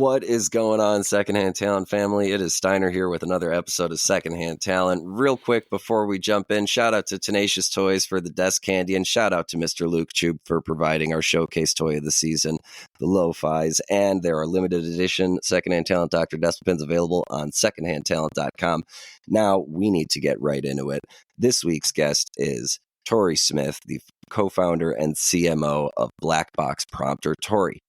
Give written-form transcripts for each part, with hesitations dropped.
What is going on, Secondhand Talent family? It is Steiner here with another episode of Secondhand Talent. Real quick before we jump in, shout out to Tenacious Toys for the desk candy, and shout out to Mr. Luke Chube for providing our showcase toy of the season, the Lo-Fis, and there are limited edition Secondhand Talent Dr. Decimal Pins available on secondhandtalent.com. Now we need to get right into it. This week's guest is Tory Smith, the co-founder and CMO of Black Box Prompter. Tory,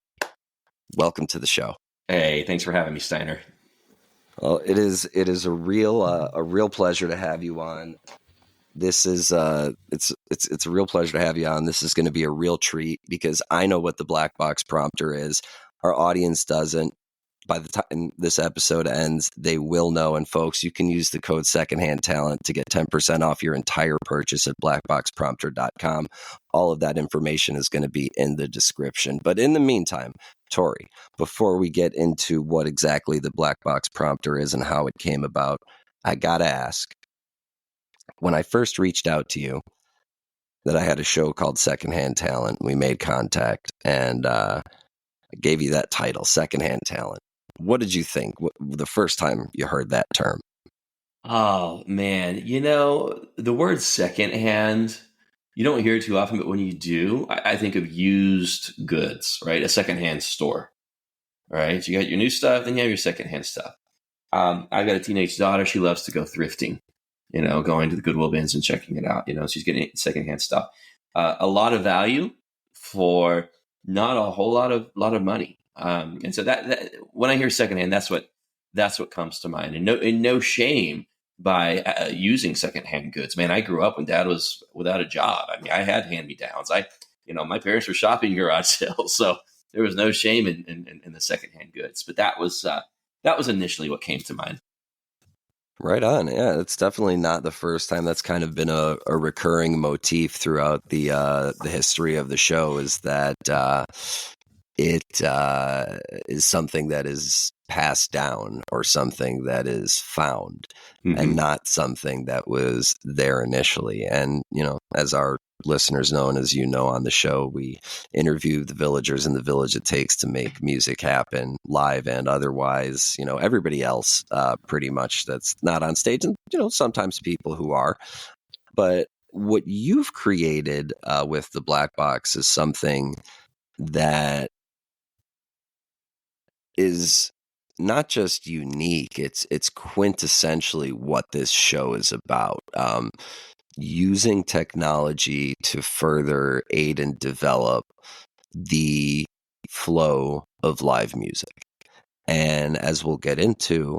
welcome to the show. Hey, thanks for having me, Steiner. Well, it is a real pleasure to have you on. This is it's a real pleasure to have you on. This is going to be a real treat because I know what the Black Box Prompter is. Our audience doesn't. By the time this episode ends, they will know. And folks, you can use the code Secondhand Talent to get 10% off your entire purchase at blackboxprompter.com. All of that information is going to be in the description. But in the meantime, Tory, before we get into what exactly the Black Box Prompter is and how it came about, I got to ask, when I first reached out to you, that I had a show called Secondhand Talent, we made contact, and I gave you that title, Secondhand Talent. What did you think the first time you heard that term? Oh, man. You know, the word secondhand, you don't hear it too often, but when you do, I think of used goods, right? A secondhand store, right? So you got your new stuff, then you have your secondhand stuff. I've got a teenage daughter. She loves to go thrifting, going to the Goodwill bins and checking it out. She's getting secondhand stuff. A lot of value for not a whole lot of money. And so that when I hear secondhand, that's what comes to mind. And no shame by using secondhand goods. Man, I grew up when Dad was without a job. I mean, I had hand-me-downs. My parents were shopping garage sales, so there was no shame in the secondhand goods. But that was initially what came to mind. Right on. Yeah, it's definitely not the first time. That's kind of been a recurring motif throughout the history of the show, is that it is something that is passed down or something that is found, and not something that was there initially. And, as our listeners know, and as you know on the show, we interview the villagers in the village it takes to make music happen, live and otherwise. Everybody else pretty much that's not on stage, and, sometimes people who are. But what you've created with the Black Box is something that is not just unique, it's quintessentially what this show is about. Using technology to further aid and develop the flow of live music. And as we'll get into,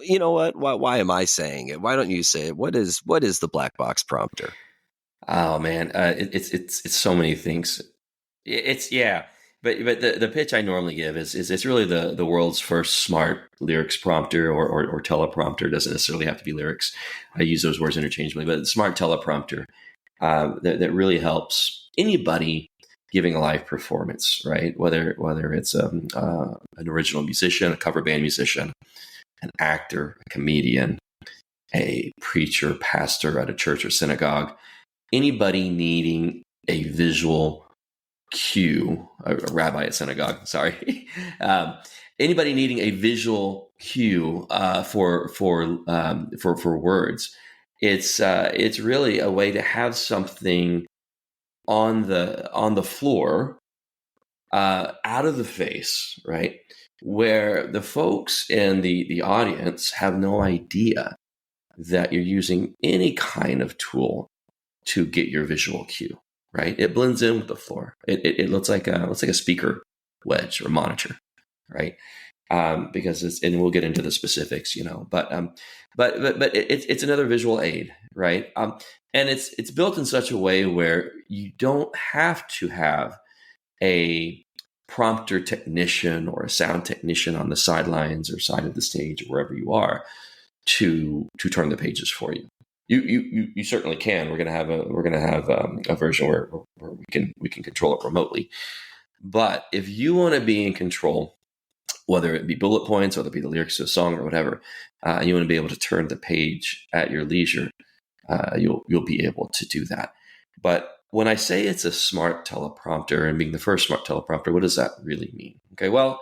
you know what? Why am I saying it? Why don't you say it? What is the Black Box Prompter? Oh man, it's so many things. But the pitch I normally give is it's really the world's first smart lyrics prompter or teleprompter. It doesn't necessarily have to be lyrics. I use those words interchangeably, but smart teleprompter that really helps anybody giving a live performance, right? Whether it's an original musician, a cover band musician, an actor, a comedian, a preacher, pastor at a church or synagogue, anybody needing a visual cue, a rabbi at synagogue, sorry. Anybody needing a visual cue for words. It's really a way to have something on the floor, out of the face, right? Where the folks in the audience have no idea that you're using any kind of tool to get your visual cue. Right, it blends in with the floor. It looks like a speaker wedge or monitor, right? Because and we'll get into the specifics, But it's another visual aid, right? And it's built in such a way where you don't have to have a prompter technician or a sound technician on the sidelines or side of the stage or wherever you are to turn the pages for you. You certainly can. We're gonna have a version where we can control it remotely. But if you want to be in control, whether it be bullet points, whether it be the lyrics to a song or whatever, and you want to be able to turn the page at your leisure, you'll be able to do that. But when I say it's a smart teleprompter and being the first smart teleprompter, what does that really mean? Okay, well,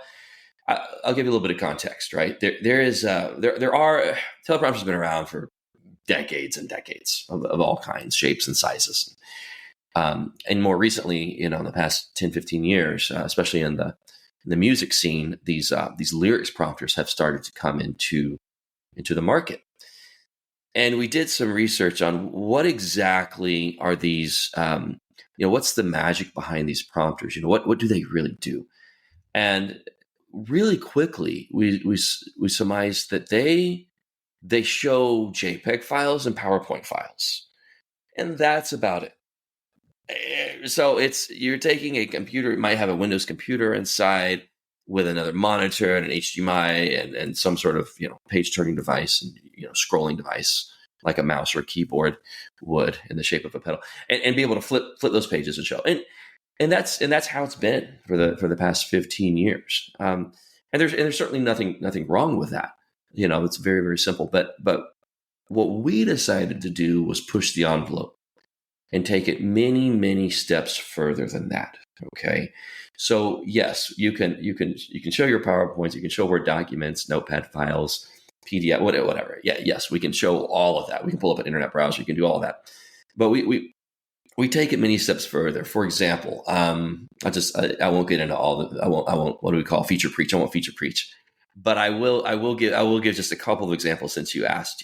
I'll give you a little bit of context, right? There are teleprompters have been around for decades and decades of all kinds, shapes and sizes. And more recently, in the past 10, 15 years, especially in the music scene, these lyrics prompters have started to come into the market. And we did some research on what exactly are these, what's the magic behind these prompters? What do they really do? And really quickly, we surmised that they show JPEG files and PowerPoint files, and that's about it. So you're taking a computer, it might have a Windows computer inside with another monitor and an HDMI and some sort of page turning device and scrolling device like a mouse or a keyboard would in the shape of a pedal, and be able to flip those pages and show. And that's how it's been for the past 15 years. And there's certainly nothing wrong with that. It's very, very simple. But what we decided to do was push the envelope and take it many, many steps further than that. Okay. So yes, you can show your PowerPoints, you can show Word documents, Notepad files, PDF, whatever. Yeah, yes, we can show all of that. We can pull up an internet browser, you can do all of that. But we take it many steps further. For example, I won't get into all I won't what do we call feature preach? I won't feature preach. But I will give just a couple of examples since you asked.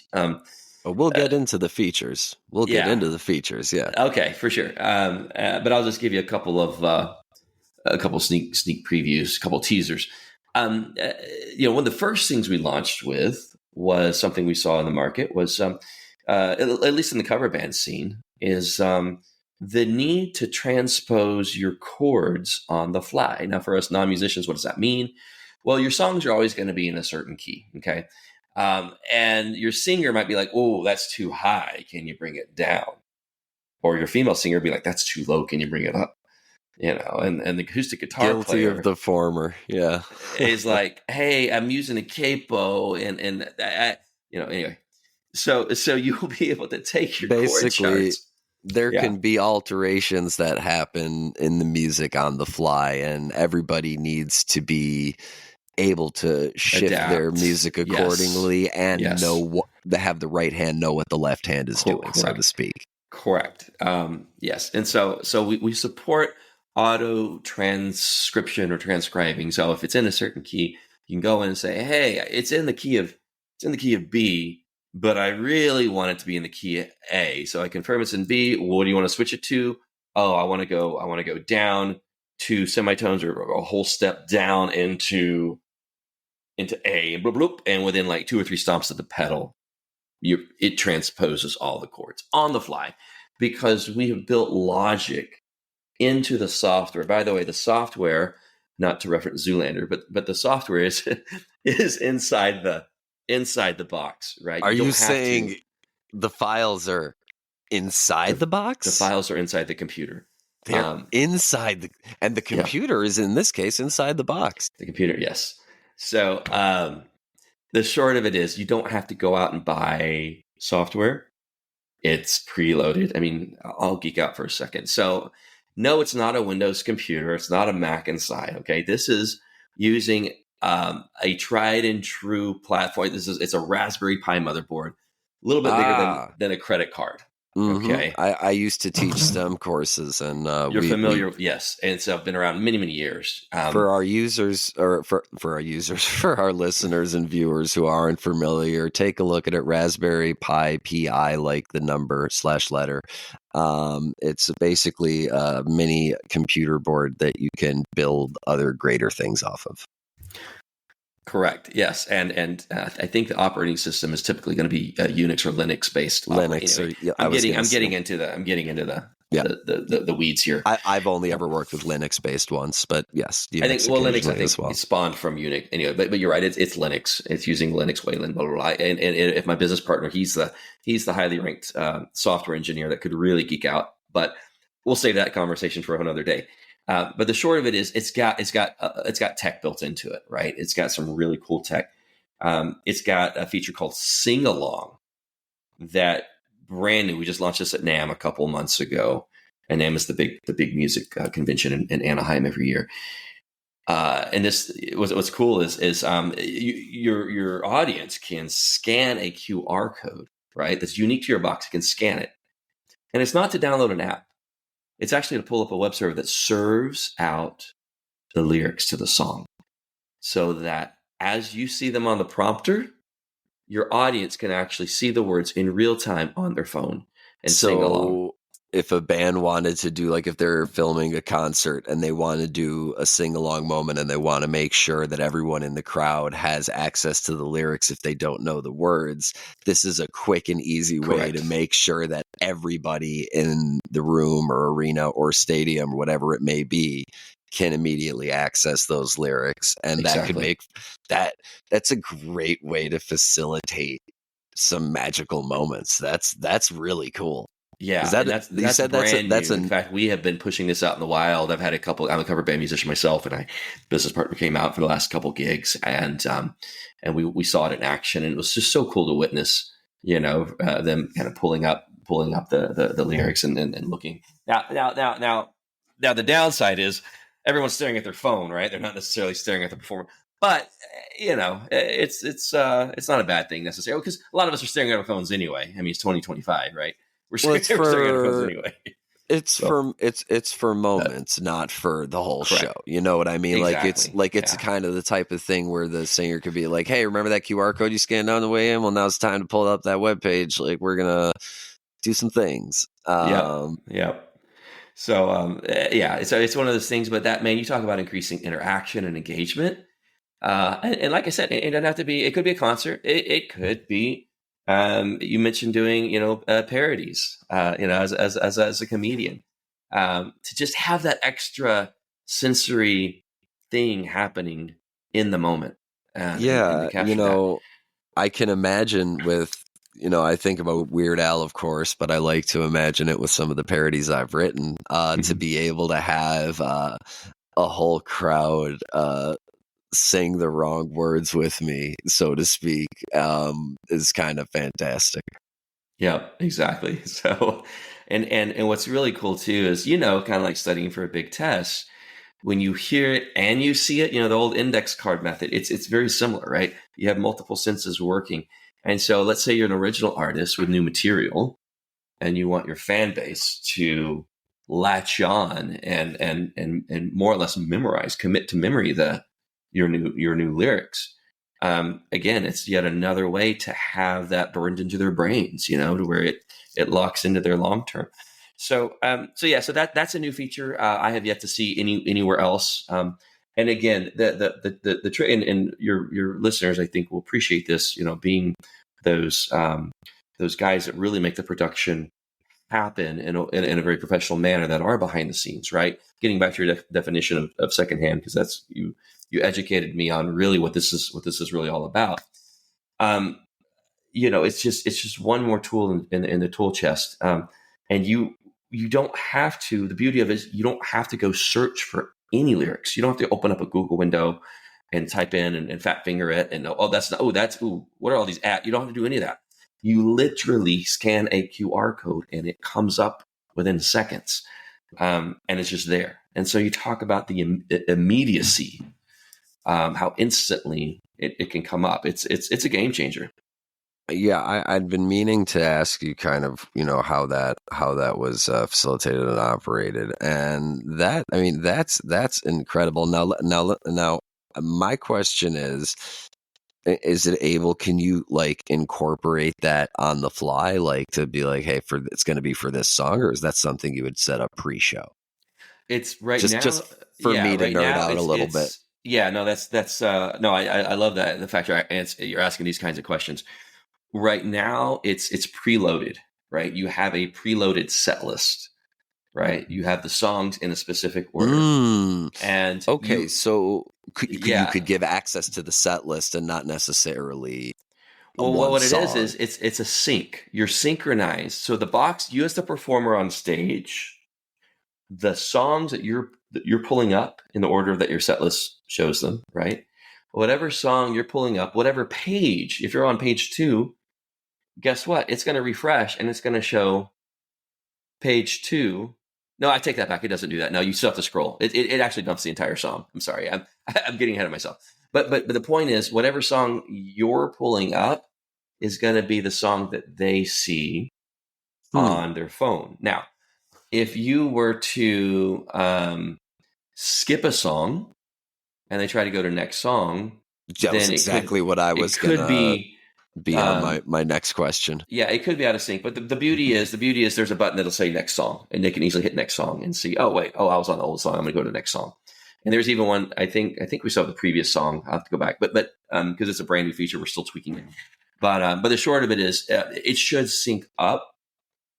We'll get into the features. We'll get into the features. Yeah. Okay, for sure. But I'll just give you a couple sneak previews, a couple teasers. One of the first things we launched with was something we saw in the market was, at least in the cover band scene, is the need to transpose your chords on the fly. Now, for us non-musicians, what does that mean? Well, your songs are always going to be in a certain key, okay? And your singer might be like, oh, that's too high. Can you bring it down? Or your female singer would be like, that's too low. Can you bring it up? And the acoustic guitar Guilty player of the former. Yeah. is like, hey, I'm using a capo and anyway. So you'll be able to take your chord charts. There can be alterations that happen in the music on the fly, and everybody needs to be able to shift their music accordingly and know have the right hand know what the left hand is doing, so to speak. Correct. Yes. And so we support auto transcription or transcribing. So if it's in a certain key, you can go in and say, hey, it's in the key of B, but I really want it to be in the key of A. So I confirm it's in B. What do you want to switch it to? Oh, I want to go down 2 semitones or a whole step down into A, and bloop, bloop, and within like 2 or 3 stomps of the pedal, it transposes all the chords on the fly, because we have built logic into the software. By the way, the software, not to reference Zoolander, but the software is inside the box, right? Are you saying the files are inside the box? The files are inside the computer. They're inside and the computer is in this case inside the box. The computer, yes. So the short of it is, you don't have to go out and buy software. It's preloaded. I mean, I'll geek out for a second. So no, it's not a Windows computer. It's not a Mac inside. Okay, this is using a tried and true platform. It's a Raspberry Pi motherboard, a little bit bigger than a credit card. Mm-hmm. Okay, I used to teach STEM courses, and you're familiar. Yes, and so I've been around many years. For our users, or for our listeners and viewers who aren't familiar, take a look at it. Raspberry Pi, PI, like the number / letter. It's basically a mini computer board that you can build other greater things off of. Correct. Yes, and I think the operating system is typically going to be Unix or Linux based. Linux. Anyway, I'm getting into the weeds here. I've only ever worked with Linux based ones, but yes, Unix, Linux it spawned from Unix anyway. But you're right. It's Linux. It's using Linux Wayland. Blah blah blah. And if my business partner, he's the highly ranked software engineer that could really geek out. But we'll save that conversation for another day. But the short of it is, it's got tech built into it, right? It's got some really cool tech. It's got a feature called Sing Along that brand new. We just launched this at NAMM a couple months ago, and NAMM is the big music convention in Anaheim every year. And this what's cool is your audience can scan a QR code, right? That's unique to your box. You can scan it, and it's not to download an app. It's actually to pull up a web server that serves out the lyrics to the song, so that as you see them on the prompter, your audience can actually see the words in real time on their phone and sing along. So if a band wanted to do, like, if they're filming a concert and they want to do a sing-along moment and they want to make sure that everyone in the crowd has access to the lyrics if they don't know the words, this is a quick and easy way Correct. to make sure that everybody in the room or arena or stadium or whatever it may be can immediately access those lyrics. And that could Exactly. make that's a great way to facilitate some magical moments. That's really cool. Yeah, Is that and you that's said brand that's new. In a fact, we have been pushing this out in the wild. I've had a couple. I'm a cover band musician myself, and I business partner came out for the last couple gigs, and we saw it in action, and it was just so cool to witness. Them kind of pulling up the lyrics and looking. Now the downside is everyone's staring at their phone, right? They're not necessarily staring at the performer, but it's not a bad thing necessarily, because a lot of us are staring at our phones anyway. I mean, it's 2025, right? We're well, staring at our phones anyway. So it's for moments, not for the whole show. correct, You know what I mean? exactly. It's Yeah, kind of the type of thing where the singer could be like, "Hey, remember that QR code you scanned on the way in? Well, now it's time to pull up that web page. Like, we're gonna do some things." yep. So yeah, it's one of those things. But that, man, you talk about increasing interaction and engagement. And like I said, it doesn't have to be. It could be a concert. It could be. You mentioned doing, parodies. As a comedian, to just have that extra sensory thing happening in the moment, and to Yeah, capture that. I can imagine with, I think about Weird Al, of course, but I like to imagine it with some of the parodies I've written, to Mhm. be able to have a whole crowd sing the wrong words with me, so to speak, is kind of fantastic. Yeah, exactly. So, and what's really cool too is, kind of like studying for a big test. When you hear it and you see it, the old index card method, it's very similar, right? You have multiple senses working. And so let's say you're an original artist with new material and you want your fan base to latch on and more or less commit to memory your new lyrics. Again, it's yet another way to have that burned into their brains, to where it locks into their long term. So that's a new feature I have yet to see anywhere else. And again, the and your listeners, I think, will appreciate this. Being those guys that really make the production happen in a very professional manner, that are behind the scenes, right? Getting back to your definition of secondhand, because that's you educated me on really what this is really all about. Um, it's just one more tool in the tool chest, and you don't have to. The beauty of it is you don't have to go search for any lyrics. You don't have to open up a Google window and type in and fat finger it and what are all these at? You don't have to do any of that. You literally scan a QR code and it comes up within seconds, and it's just there. And so you talk about the immediacy, how instantly it can come up. It's a game changer. Yeah, I'd been meaning to ask you kind of, how that was facilitated and operated, and that, I mean, that's incredible. Now, my question is it able? Can you, like, incorporate that on the fly, like, to be like, hey, it's going to be for this song, or is that something you would set up pre-show? It's right Just now. for Yeah, me to right nerd now out a little bit. it's yeah. No, that's no. I love that, the fact you're asking these kinds of questions. Right now, it's preloaded. Right, you have a preloaded set list. Right, you have the songs in a specific order, Mm. and Okay, so you yeah. could give access to the set list and not necessarily Well, one what it is song. is it's a sync. You're synchronized. So the box, you as the performer on stage, the songs that you're pulling up in the order that your set list shows them, right? Whatever song you're pulling up, whatever page, if you're on page 2, guess what? It's going to refresh and it's going to show page 2 No, I take that back. It doesn't do that. No, you still have to scroll. It actually dumps the entire song. I'm sorry. I'm getting ahead of myself. But the point is, whatever song you're pulling up is going to be the song that they see on their phone. Now, if you were to skip a song and they try to go to next song, That was then exactly what I was could gonna be on my next question. yeah, it could be out of sync. But the beauty is there's a button that'll say next song, and they can easily hit next song and see. Oh wait, I was on the old song. I'm going to go to the next song. And there's even one. I think we saw the previous song. I'll have to go back, but because it's a brand new feature, we're still tweaking it. But the short of it is, it should sync up.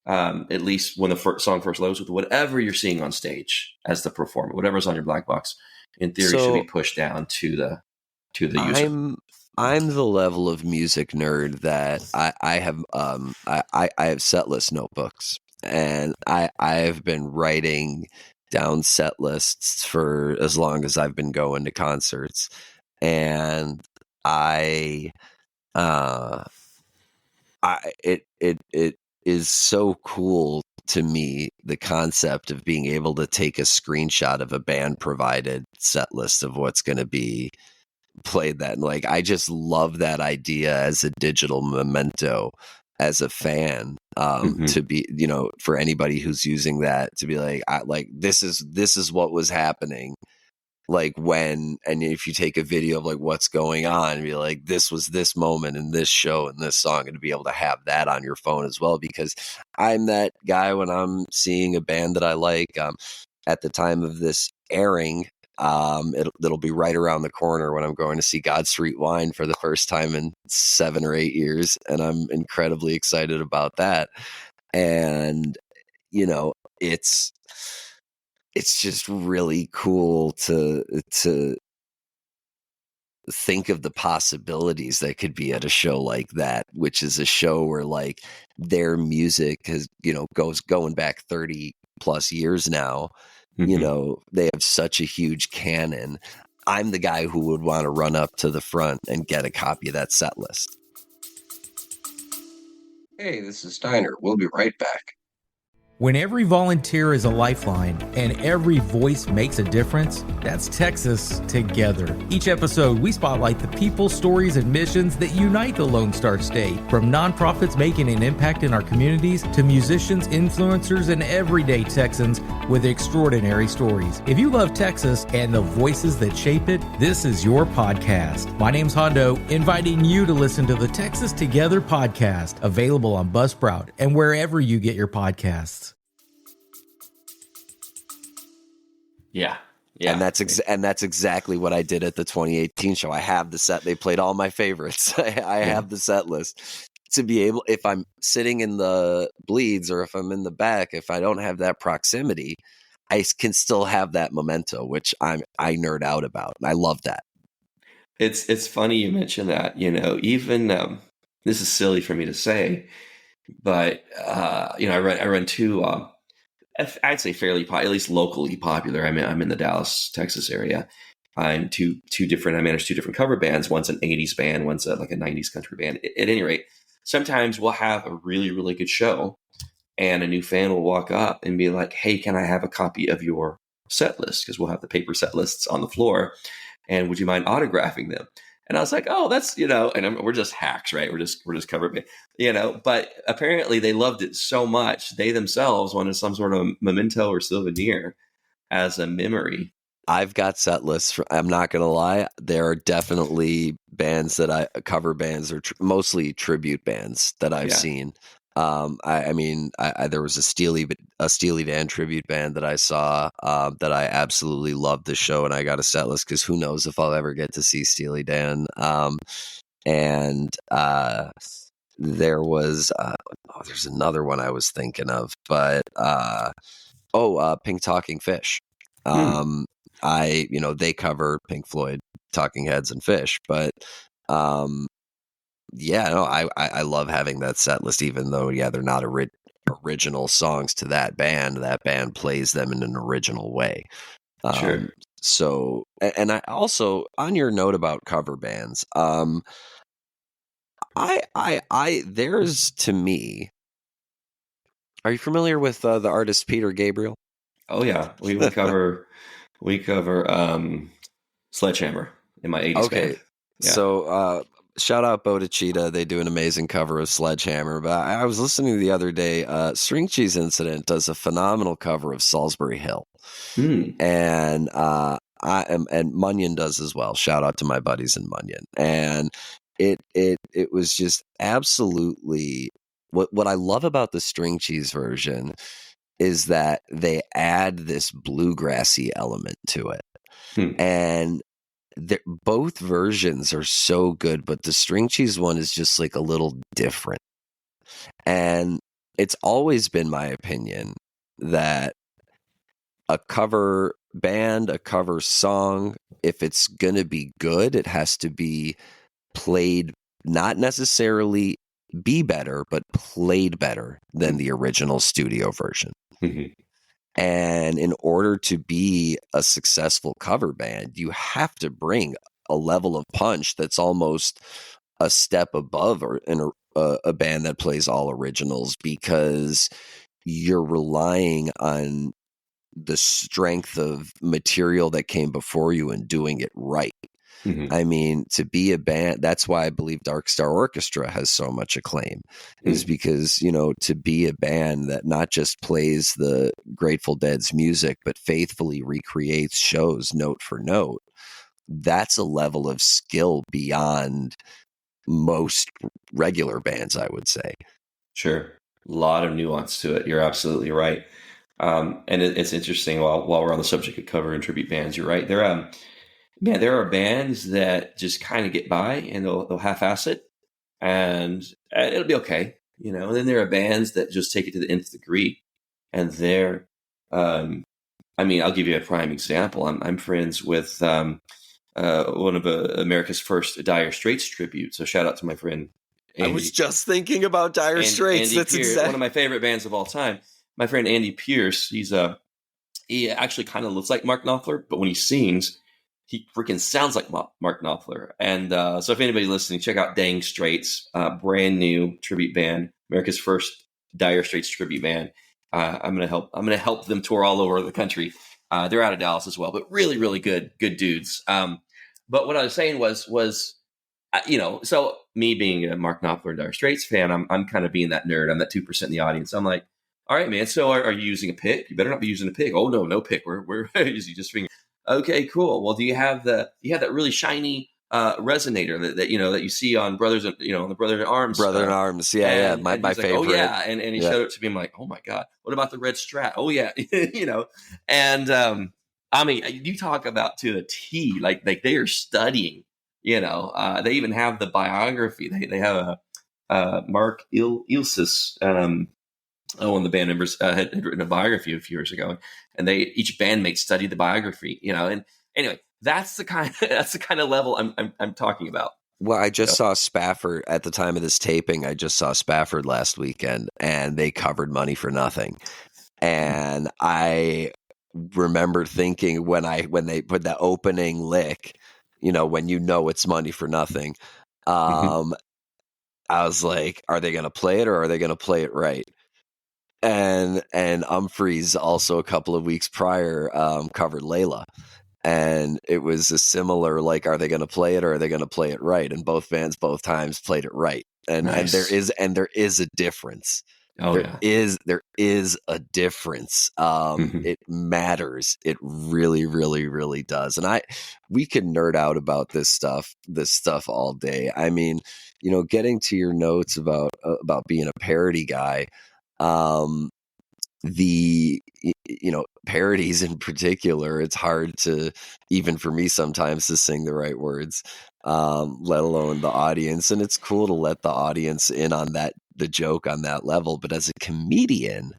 At least when the song first loads with whatever you're seeing on stage as the performer, whatever's on your black box, in theory, should be pushed down to the user. I'm the level of music nerd that I have set list notebooks, and I've been writing down set lists for as long as I've been going to concerts, and it is so cool to me, the concept of being able to take a screenshot of a band provided set list of what's going to be played. That, and like, I just love that idea as a digital memento as a fan, to be, for anybody who's using that, to be like, this is what was happening, like when, and if you take a video of like what's going on, and be like, this was this moment in this show and this song, and to be able to have that on your phone as well, because I'm that guy when I'm seeing a band that I like, at the time of this airing, it'll be right around the corner when I'm going to see God Street Wine for the first time in 7 or 8 years, and I'm incredibly excited about that. And it's just really cool to think of the possibilities that could be at a show like that, which is a show where like their music has, goes going back 30 plus years now. They have such a huge canon. I'm the guy who would want to run up to the front and get a copy of that set list. Hey, this is Steiner. We'll be right back. When every volunteer is a lifeline and every voice makes a difference, that's Texas Together. Each episode, we spotlight the people, stories, and missions that unite the Lone Star State. From nonprofits making an impact in our communities to musicians, influencers, and everyday Texans with extraordinary stories. If you love Texas and the voices that shape it, this is your podcast. My name's Hondo, inviting you to listen to the Texas Together podcast, available on Buzzsprout and wherever you get your podcasts. Yeah. And that's exactly what I did at the 2018 show. I have the set. They played all my favorites. I have the set list to be able, if I'm sitting in the bleeds or if I'm in the back, if I don't have that proximity, I can still have that memento, which I nerd out about. And I love that. It's funny you mentioned that, even this is silly for me to say, but I run two, I'd say fairly at least locally popular. I'm in the Dallas, Texas area. I'm I manage two different cover bands. One's an 80s band, one's like a 90s country band. At any rate, sometimes we'll have a really, really good show and a new fan will walk up and be like, hey, can I have a copy of your set list? Because we'll have the paper set lists on the floor. And would you mind autographing them? And I was like, oh, that's, and we're just hacks, right? We're just cover band, but apparently they loved it so much. They themselves wanted some sort of memento or souvenir as a memory. I've got set lists. I'm not going to lie. There are definitely bands that cover bands or mostly tribute bands that I've seen. There was a Steely Dan tribute band that I saw, that I absolutely loved the show, and I got a set list because who knows if I'll ever get to see Steely Dan. There was there's another one I was thinking of, but Pink Talking Fish. They cover Pink Floyd, Talking Heads, and Fish, but I love having that set list, even though, they're not original songs to that band. That band plays them in an original way. Sure. So, and I also, on your note about cover bands, there's, to me, are you familiar with the artist Peter Gabriel? Oh yeah, we cover Sledgehammer in my '80s band. Okay, Yeah. so shout out Bodachita. They do an amazing cover of Sledgehammer. But I was listening the other day. String Cheese Incident does a phenomenal cover of Salisbury Hill, Hmm. and I am, and Munyon does as well. Shout out to my buddies in Munyon, and it was just absolutely what I love about the String Cheese version is that they add this bluegrassy element to it, Hmm. and both versions are so good, but the String Cheese one is just like a little different. And it's always been my opinion that a cover band, a cover song, if it's going to be good, it has to be played, not necessarily be better, but played better than the original studio version. Mhm. And in order to be a successful cover band, you have to bring a level of punch that's almost a step above or in a band that plays all originals, because you're relying on the strength of material that came before you and doing it right. Mhm. I mean, to be a band, that's why I believe Dark Star Orchestra has so much acclaim, is because, you know, to be a band that not just plays the Grateful Dead's music, but faithfully recreates shows note for note, that's a level of skill beyond most regular bands, I would say. Sure. A lot of nuance to it. You're absolutely right. And it's interesting while we're on the subject of cover and tribute bands, you're right. There are bands that just kind of get by and they'll half-ass it and it'll be okay, you know. And then there are bands that just take it to the nth degree, and um, I mean, I'll give you a prime example. I'm friends with one of America's first Dire Straits tribute. So shout out to my friend I was Andy. just thinking about Dire Straits. Andy That's Pierce, exactly one of my favorite bands of all time. My friend Andy Pierce, he actually kind of looks like Mark Knopfler, but when he sings, he freaking sounds like Mark Knopfler. And so if anybody listening, check out Dang Straits, brand new tribute band, America's first Dire Straits tribute band. I'm gonna help them tour all over the country. They're out of Dallas as well, but really, really good dudes. But what I was saying was so me being a Mark Knopfler and Dire Straits fan, I'm kind of being that nerd. I'm that 2% in the audience. I'm like, all right, man. So are you using a pick? You better not be using a pick. Oh no pick. We're using just finger. Okay, cool. Well, do you have that really shiny resonator that you see on Brothers, on the Brother in Arms? Brother in Arms. Yeah. And My he's like, favorite. oh yeah, and he showed it to me. I'm like, oh my god, what about the red Strat? Oh yeah, And I mean, you talk about to a T, like they are studying. They even have the biography. They have a Mark Ilsis. One of the band members had written a biography a few years ago, and each bandmate studied the biography. And anyway, that's the kind of level I'm talking about. Well, I just saw Spafford at the time of this taping. I just saw Spafford last weekend, and they covered Money for Nothing. And I remember thinking when they put that opening lick, when it's Money for Nothing, I was like, are they going to play it or are they going to play it right? And Humphreys also a couple of weeks prior covered Layla. And it was a similar, like, are they going to play it or are they going to play it right? And both bands both times played it right. And Nice. and there is a difference. Oh, there yeah. is a difference. It matters. It really, really, really does. And we can nerd out about this stuff all day. I mean, getting to your notes about being a parody guy, the parodies in particular, it's hard to, even for me sometimes, to sing the right words, let alone the audience. And it's cool to let the audience in on the joke on that level. But as a comedian,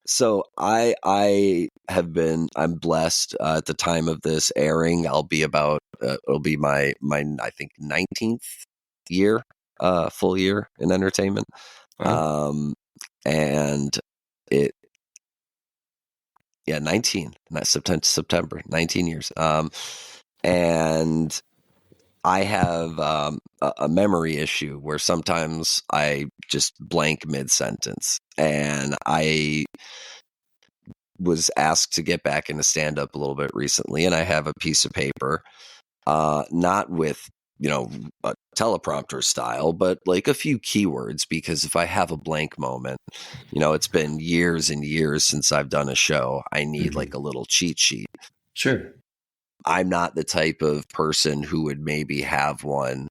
so I'm blessed at the time of this airing, I'll be about it'll be my I think 19th year, full year in entertainment. And it, 19, not September, 19 years. And I have a memory issue where sometimes I just blank mid-sentence. And was asked to get back into stand up a little bit recently, and I have a piece of paper, not with, a teleprompter style, but like a few keywords, because if I have a blank moment, it's been years and years since I've done a show, I need like a little cheat sheet. Sure. I'm not the type of person who would maybe have one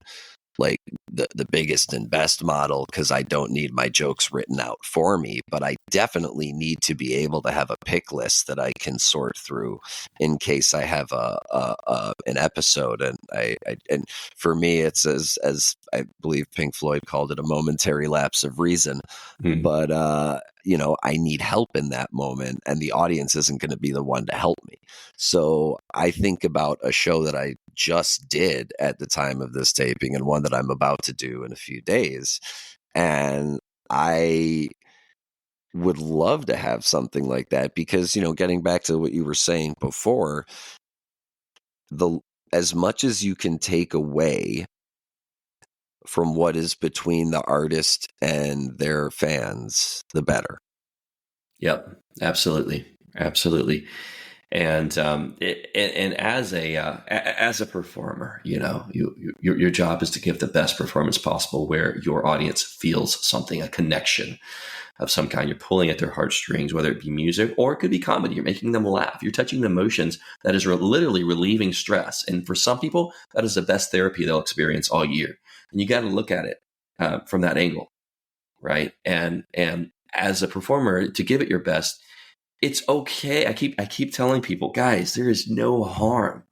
like the biggest and best model, because I don't need my jokes written out for me, but I definitely need to be able to have a pick list that I can sort through in case I have an episode. And and for me, it's as I believe Pink Floyd called it, a momentary lapse of reason. But I need help in that moment, and the audience isn't going to be the one to help me. So I think about a show that I just did at the time of this taping, and one that I'm about to do in a few days. And I would love to have something like that, because, getting back to what you were saying before, as much as you can take away from what is between the artist and their fans, the better. Yep, absolutely. And and as a performer, your job is to give the best performance possible, where your audience feels something, a connection of some kind. You're pulling at their heartstrings, whether it be music or it could be comedy. You're making them laugh. You're touching the emotions. That is literally relieving stress. And for some people, that is the best therapy they'll experience all year. And you got to look at it from that angle, right? And as a performer, to give it your best, it's okay. I keep telling people, guys, there is no harm.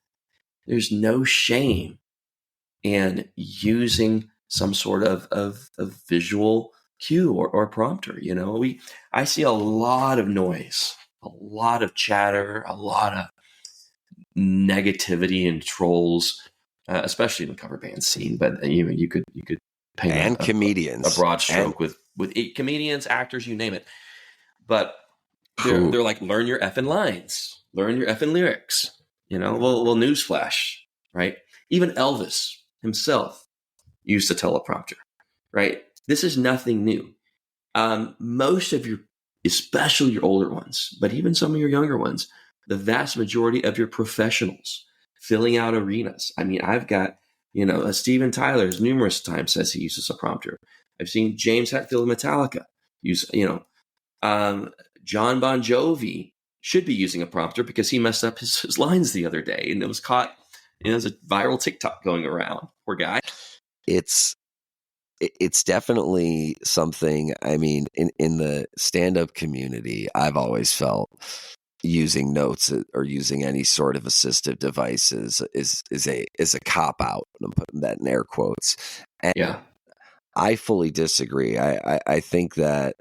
There's no shame in using some sort of visual cue or prompter. I see a lot of noise, a lot of chatter, a lot of negativity and trolls, especially in the cover band scene. But you could paint and comedians a broad stroke with comedians, actors, you name it. But they're like, learn your effing lines, learn your effing lyrics. Well, newsflash, right? Even Elvis himself used a teleprompter, right? This is nothing new. Most of especially your older ones, but even some of your younger ones, the vast majority of your professionals filling out arenas. I mean, I've got, Steven Tyler's numerous times says he uses a prompter. I've seen James Hetfield of Metallica use, John Bon Jovi should be using a prompter because he messed up his lines the other day, and it was caught. There's a viral TikTok going around. Poor guy. It's definitely something. I mean, in the stand-up community, I've always felt using notes or using any sort of assistive devices is a cop out. I'm putting that in air quotes. And yeah, I fully disagree. I think that,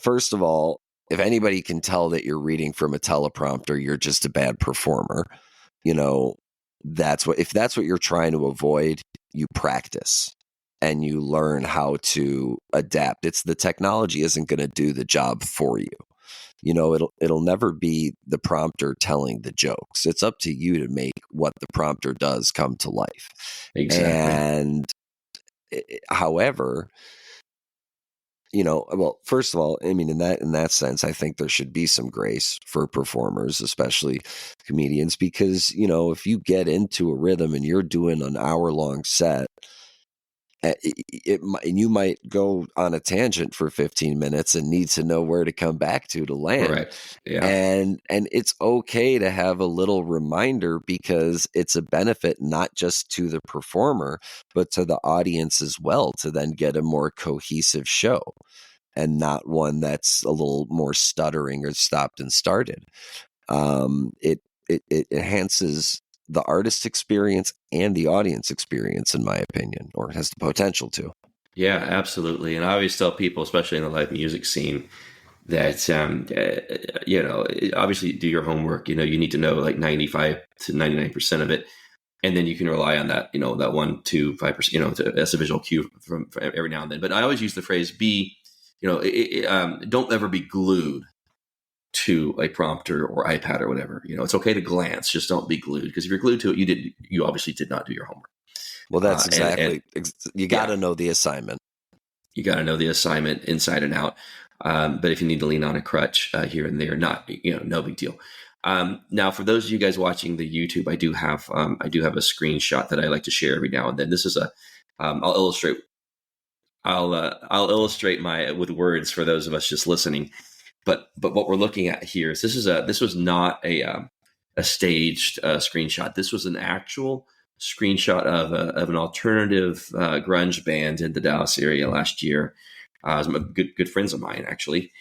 first of all, if anybody can tell that you're reading from a teleprompter, you're just a bad performer. If that's what you're trying to avoid, you practice and you learn how to adapt. It's the technology isn't going to do the job for you. It'll never be the prompter telling the jokes. It's up to you to make what the prompter does come to life. Exactly. And however, well, first of all, I mean, in that sense, I think there should be some grace for performers, especially comedians, because, if you get into a rhythm and you're doing an hour-long set, and you might go on a tangent for 15 minutes and need to know where to come back to land. Correct. Yeah. And it's okay to have a little reminder, because it's a benefit not just to the performer, but to the audience as well, to then get a more cohesive show and not one that's a little more stuttering or stopped and started. It enhances the artist experience and the audience experience, in my opinion, or has the potential to. Yeah, absolutely. And I always tell people, especially in the live music scene, that, obviously do your homework. You need to know like 95 to 99% of it. And then you can rely on that, that 1, 2, 5%, as a visual cue from every now and then. But I always use the phrase don't ever be glued to a prompter or iPad or whatever. It's okay to glance, just don't be glued, because if you're glued to it, you obviously did not do your homework. Well, that's exactly. You got to know the assignment. You got to know the assignment inside and out. But if you need to lean on a crutch here and there, no big deal. Now, for those of you guys watching the YouTube, I do have a screenshot that I like to share every now and then. This is I'll illustrate with words for those of us just listening. But what we're looking at here is this was not a staged screenshot. This was an actual screenshot of an alternative grunge band in the Dallas area last year. Some good friends of mine, actually.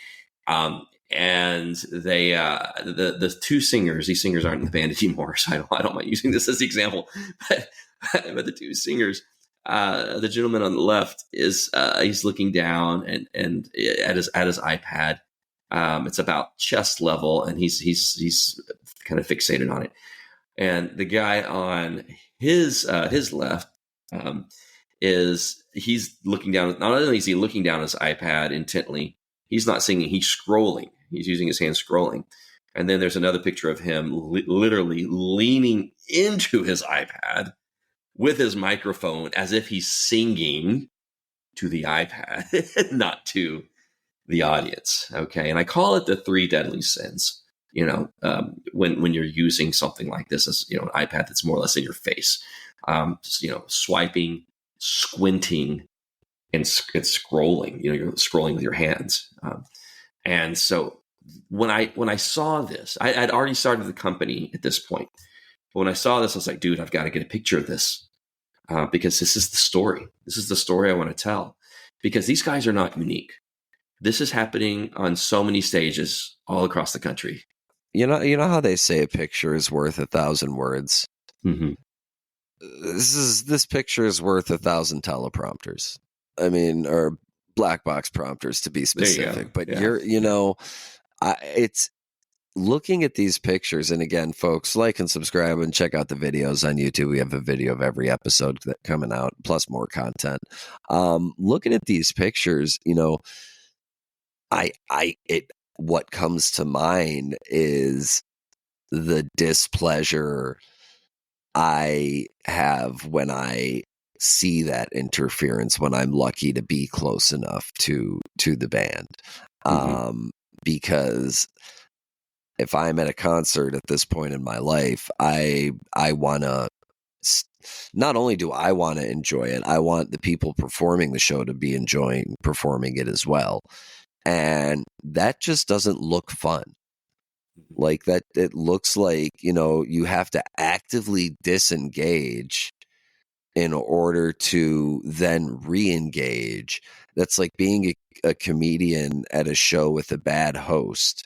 And they the two singers, these singers aren't in the band anymore, so I don't mind using this as the example. But the two singers, the gentleman on the left is he's looking down and at his iPad. It's about chest level, and he's kind of fixated on it. And the guy on his left he's looking down. Not only is he looking down his iPad intently, he's not singing. He's scrolling. He's using his hand scrolling. And then there's another picture of him literally leaning into his iPad with his microphone as if he's singing to the iPad, not to the audience. Okay. And I call it the 3 deadly sins, when you're using something like this as, an iPad that's more or less in your face, swiping, squinting, and scrolling, you're scrolling with your hands. And so when I saw this, I'd already started the company at this point. But when I saw this, I was like, dude, I've got to get a picture of this because this is the story. This is the story I want to tell, because these guys are not unique. This is happening on so many stages all across the country. You know how they say a picture is worth 1,000 words? Mm-hmm. This picture is worth 1,000 teleprompters. I mean, or black box prompters to be specific. But yeah. It's looking at these pictures. And again, folks, like and subscribe and check out the videos on YouTube. We have a video of every episode that coming out, plus more content. Looking at these pictures, what comes to mind is the displeasure I have when I see that interference, when I'm lucky to be close enough to the band. Mm-hmm. Because if I'm at a concert at this point in my life, I want to, not only do I want to enjoy it, I want the people performing the show to be enjoying performing it as well. And that just doesn't look fun. Like that, it looks like, you have to actively disengage in order to then re-engage. That's like being a comedian at a show with a bad host,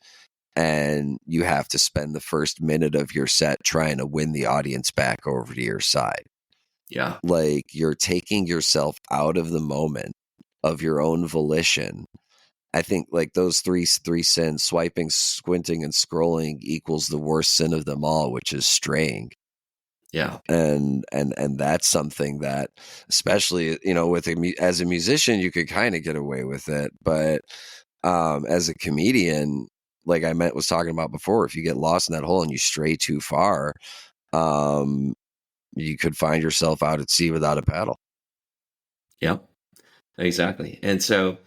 and you have to spend the first minute of your set trying to win the audience back over to your side. Yeah. Like you're taking yourself out of the moment of your own volition. I think like those three sins, swiping, squinting, and scrolling, equals the worst sin of them all, which is straying. Yeah. And that's something that, especially, as a musician, you could kind of get away with it. But as a comedian, like I was talking about before, if you get lost in that hole and you stray too far, you could find yourself out at sea without a paddle. Yep, exactly. And so,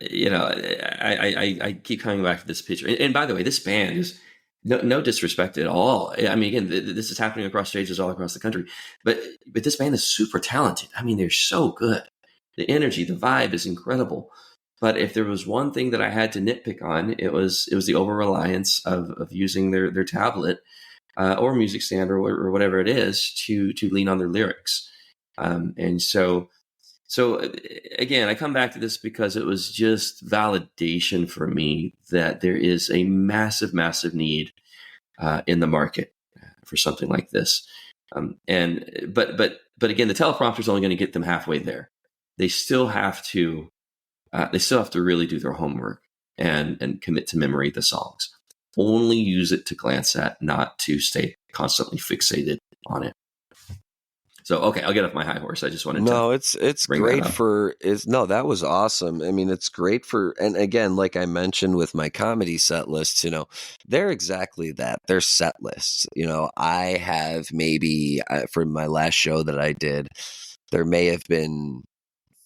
I keep coming back to this picture. And by the way, this band is no disrespect at all. I mean, again, this is happening across stages all across the country. But this band is super talented. I mean, they're so good. The energy, the vibe is incredible. But if there was one thing that I had to nitpick on, it was the over reliance of using their tablet or music stand or whatever it is to lean on their lyrics. And so again, I come back to this because it was just validation for me that there is a massive, massive need in the market for something like this. But again, the teleprompter is only going to get them halfway there. They still have to really do their homework and commit to memory the songs. Only use it to glance at, not to stay constantly fixated on it. So, okay, I'll get off my high horse. I just wanted to. No, it's great that was awesome. I mean, it's great and again, like I mentioned with my comedy set lists, they're exactly that. They're set lists. I have maybe for my last show that I did, there may have been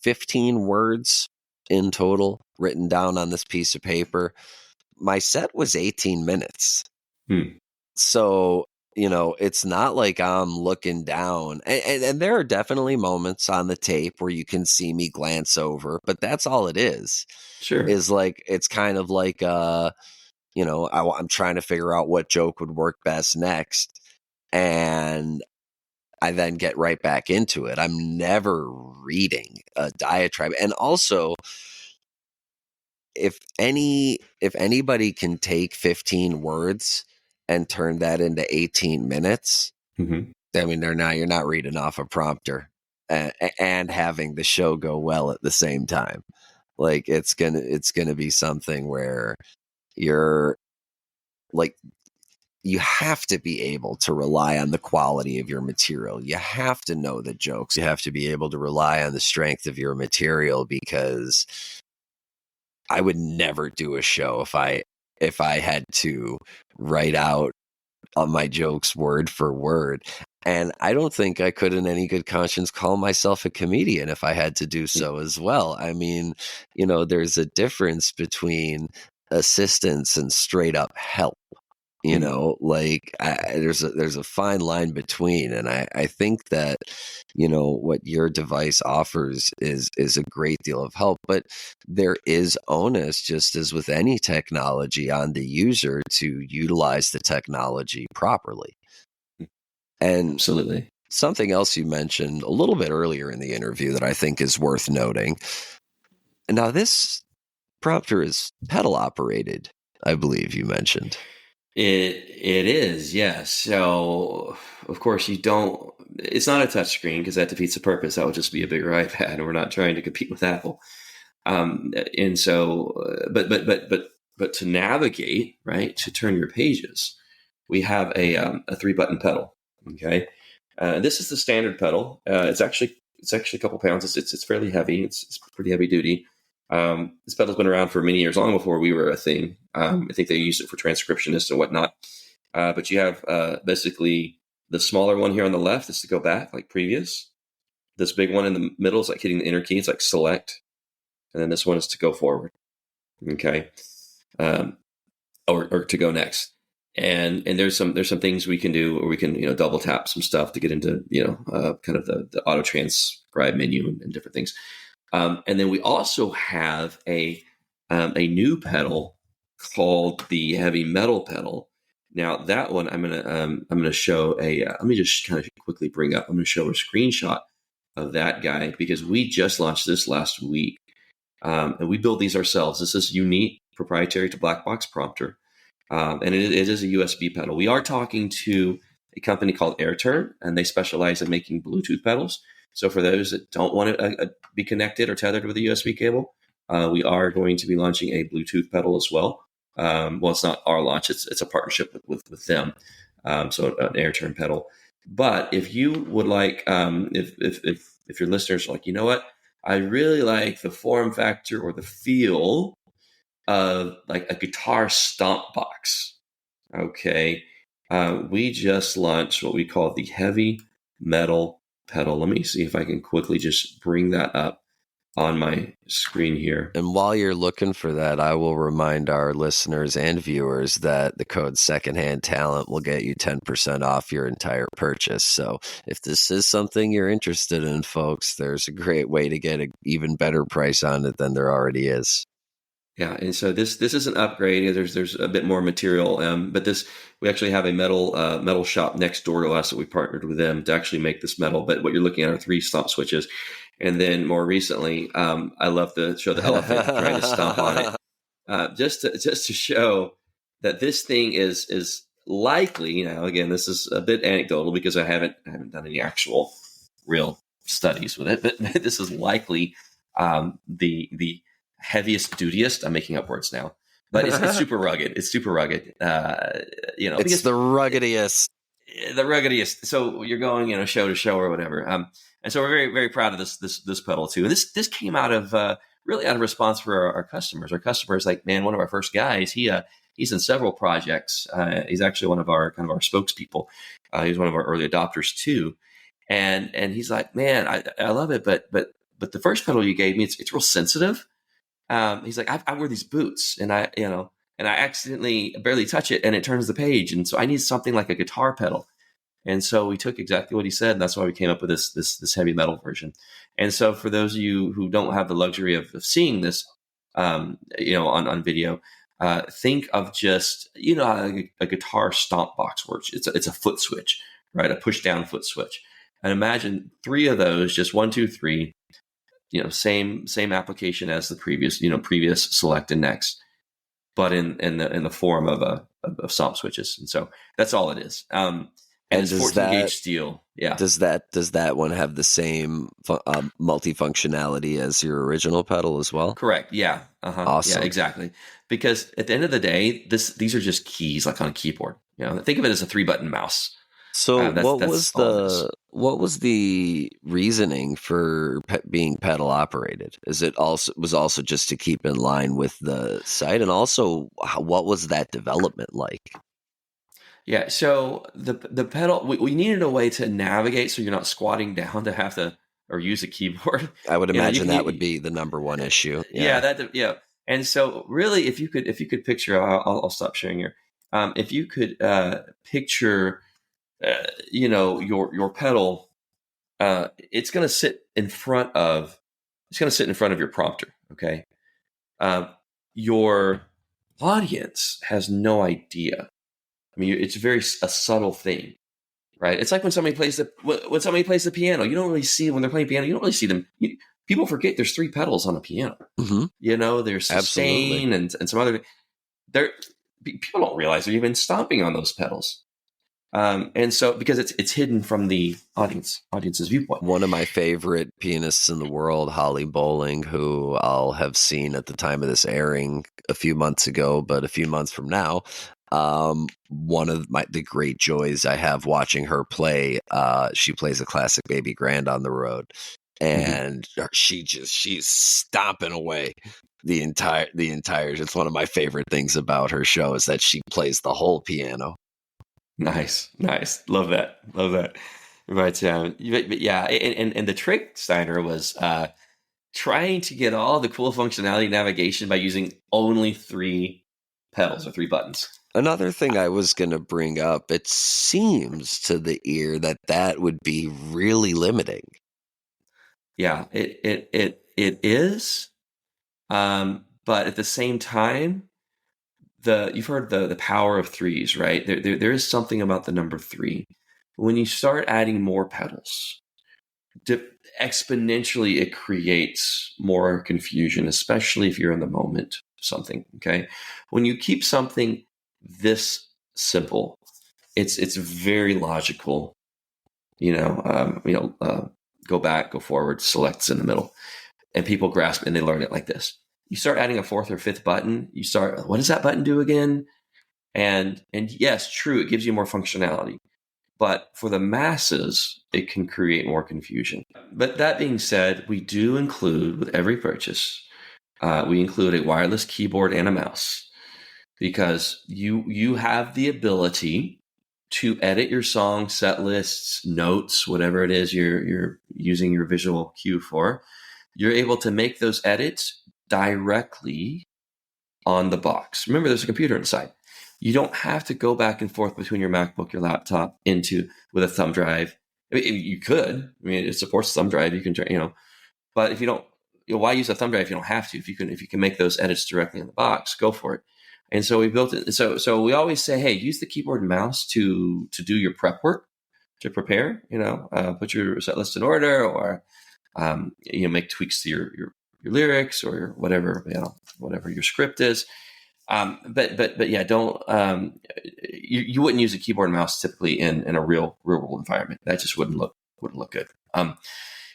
15 words in total written down on this piece of paper. My set was 18 minutes. So, it's not like I'm looking down. And there are definitely moments on the tape where you can see me glance over, but that's all it is. Sure. Is like, it's kind of like, I'm trying to figure out what joke would work best next. And I then get right back into it. I'm never reading a diatribe. And also, if anybody can take 15 words and turn that into 18 minutes, Mm-hmm. I mean, you're not reading off a prompter and having the show go well at the same time. Like, it's gonna be something where you're like, you have to be able to rely on the quality of your material. You have to know the jokes. You have to be able to rely on the strength of your material, because I would never do a show if I had to write out my jokes word for word. And I don't think I could in any good conscience call myself a comedian if I had to do so as well. I mean, there's a difference between assistance and straight up help. There's a fine line between, and I think that what your device offers is a great deal of help, but there is onus, just as with any technology, on the user to utilize the technology properly. And Absolutely. Something else you mentioned a little bit earlier in the interview that I think is worth noting. Now, this prompter is pedal operated, I believe you mentioned. It is, yes. So, of course, it's not a touch screen, because that defeats the purpose. That would just be a bigger iPad, and we're not trying to compete with Apple. And so, but to navigate, right, to turn your pages, we have a 3-button pedal. Okay. This is the standard pedal. It's actually a couple pounds. It's fairly heavy. It's pretty heavy duty. This pedal's been around for many years, long before we were a thing. I think they used it for transcriptionists and whatnot. But you have basically the smaller one here on the left is to go back, like previous. This big one in the middle is like hitting the inner key. It's like select. And then this one is to go forward. Okay. Or to go next. And there's some things we can do where we can, double tap some stuff to get into, kind of the auto transcribe menu and different things. And then we also have a new pedal called the heavy metal pedal. Now that one, I'm gonna show let me just kind of quickly bring up. I'm gonna show a screenshot of that guy, because we just launched this last week, and we built these ourselves. This is unique, proprietary to Black Box Prompter, and it is a USB pedal. We are talking to a company called AirTurn, and they specialize in making Bluetooth pedals. So for those that don't want to be connected or tethered with a USB cable, we are going to be launching a Bluetooth pedal as well. Well, it's not our launch; it's a partnership with them. So an AirTurn pedal. But if you would like, if your listeners are like, you know what, I really like the form factor or the feel of like a guitar stomp box. Okay, we just launched what we call the heavy metal pedal. Let me see if I can quickly just bring that up on my screen here. And while you're looking for that, I will remind our listeners and viewers that the code Secondhand Talent will get you 10% off your entire purchase. So if this is something you're interested in, folks, there's a great way to get an even better price on it than there already is. Yeah, and so this is an upgrade. There's a bit more material, but we actually have a metal shop next door to us that we partnered with them to actually make this metal. But what you're looking at are 3 stomp switches, and then more recently, I love to show the elephant trying to stomp on it, just to show that this thing is likely. Again, this is a bit anecdotal because I haven't done any actual real studies with it, but this is likely the heaviest, dutiest. I'm making up words now, but it's super rugged. It's super rugged. It's the ruggediest. The ruggediest. So you're going, show to show or whatever. And so we're very, very proud of this pedal too. And this came out of really out of response for our customers. Our customers, like, man, one of our first guys. He's in several projects. He's actually one of our spokespeople. He's one of our early adopters too. And he's like, man, I love it, but the first pedal you gave me, it's real sensitive. He's like, I wear these boots, and I accidentally barely touch it, and it turns the page, and so I need something like a guitar pedal. And so we took exactly what he said, and that's why we came up with this heavy metal version. And so for those of you who don't have the luxury of seeing this, on video, think of just how a guitar stomp box works. It's a foot switch, right? A push down foot switch. And imagine 3 of those, just 1, 2, 3. Same application as the previous select and next, but in the form of stomp switches. And so that's all it is. And it's 14 gauge steel. Yeah. Does that one have the same multifunctionality as your original pedal as well? Correct. Yeah. Awesome. Yeah, exactly. Because at the end of the day, these are just keys like on a keyboard. Think of it as a 3-button mouse. So what was the reasoning for being pedal operated? Is it also just to keep in line with the site, and also what was that development like? Yeah, so the pedal, we needed a way to navigate so you're not squatting down to have to or use a keyboard. I would imagine that would be the number one issue. Yeah. And so really, if you could picture, I'll stop sharing here. If you could picture, your pedal, it's going to sit in front of your prompter. Okay, your audience has no idea. I mean, it's a subtle thing, right? It's like when somebody plays the piano. You don't really see when they're playing piano. You don't really see them. People forget there's 3 pedals on a piano. Mm-hmm. There's sustain and some other. People don't realize they're even stomping on those pedals, and so because it's hidden from the audience's viewpoint. One of my favorite pianists in the world, Holly Bowling, who I'll have seen at the time of this airing a few months ago, but a few months from now. One of the great joys I have watching her play, she plays a classic Baby Grand on the Road, and she's stomping away the entire. It's one of my favorite things about her show is that she plays the whole piano. Nice, love that. But yeah, and the trick, Steiner, was trying to get all the cool functionality navigation by using only 3 pedals or 3 buttons. Another thing I was going to bring up, it seems to the ear that would be really limiting. Yeah, it is. But at the same time, you've heard the power of 3s, right? There is something about the number 3. When you start adding more pedals, exponentially it creates more confusion, especially if you're in the moment of something. Okay, when you keep something this simple, it's very logical. Go back, go forward, selects in the middle, and people grasp and they learn it like this. You start adding a 4th or 5th button. What does that button do again? And yes, true, it gives you more functionality, but for the masses, it can create more confusion. But that being said, we do include with every purchase, we include a wireless keyboard and a mouse. Because you have the ability to edit your song set lists, notes, whatever it is you're using your visual cue for. You're able to make those edits directly on the box. Remember, there's a computer inside. You don't have to go back and forth between your MacBook, your laptop, with a thumb drive. I mean, you could. I mean, it supports thumb drive. You can, but if you don't, why use a thumb drive if you don't have to? If you can make those edits directly in the box, go for it. And so we built it. So we always say, hey, use the keyboard and mouse to do your prep work, to prepare. Put your set list in order, or make tweaks to your lyrics or whatever your script is. But yeah, don't you wouldn't use a keyboard and mouse typically in a real world environment. That just wouldn't look good.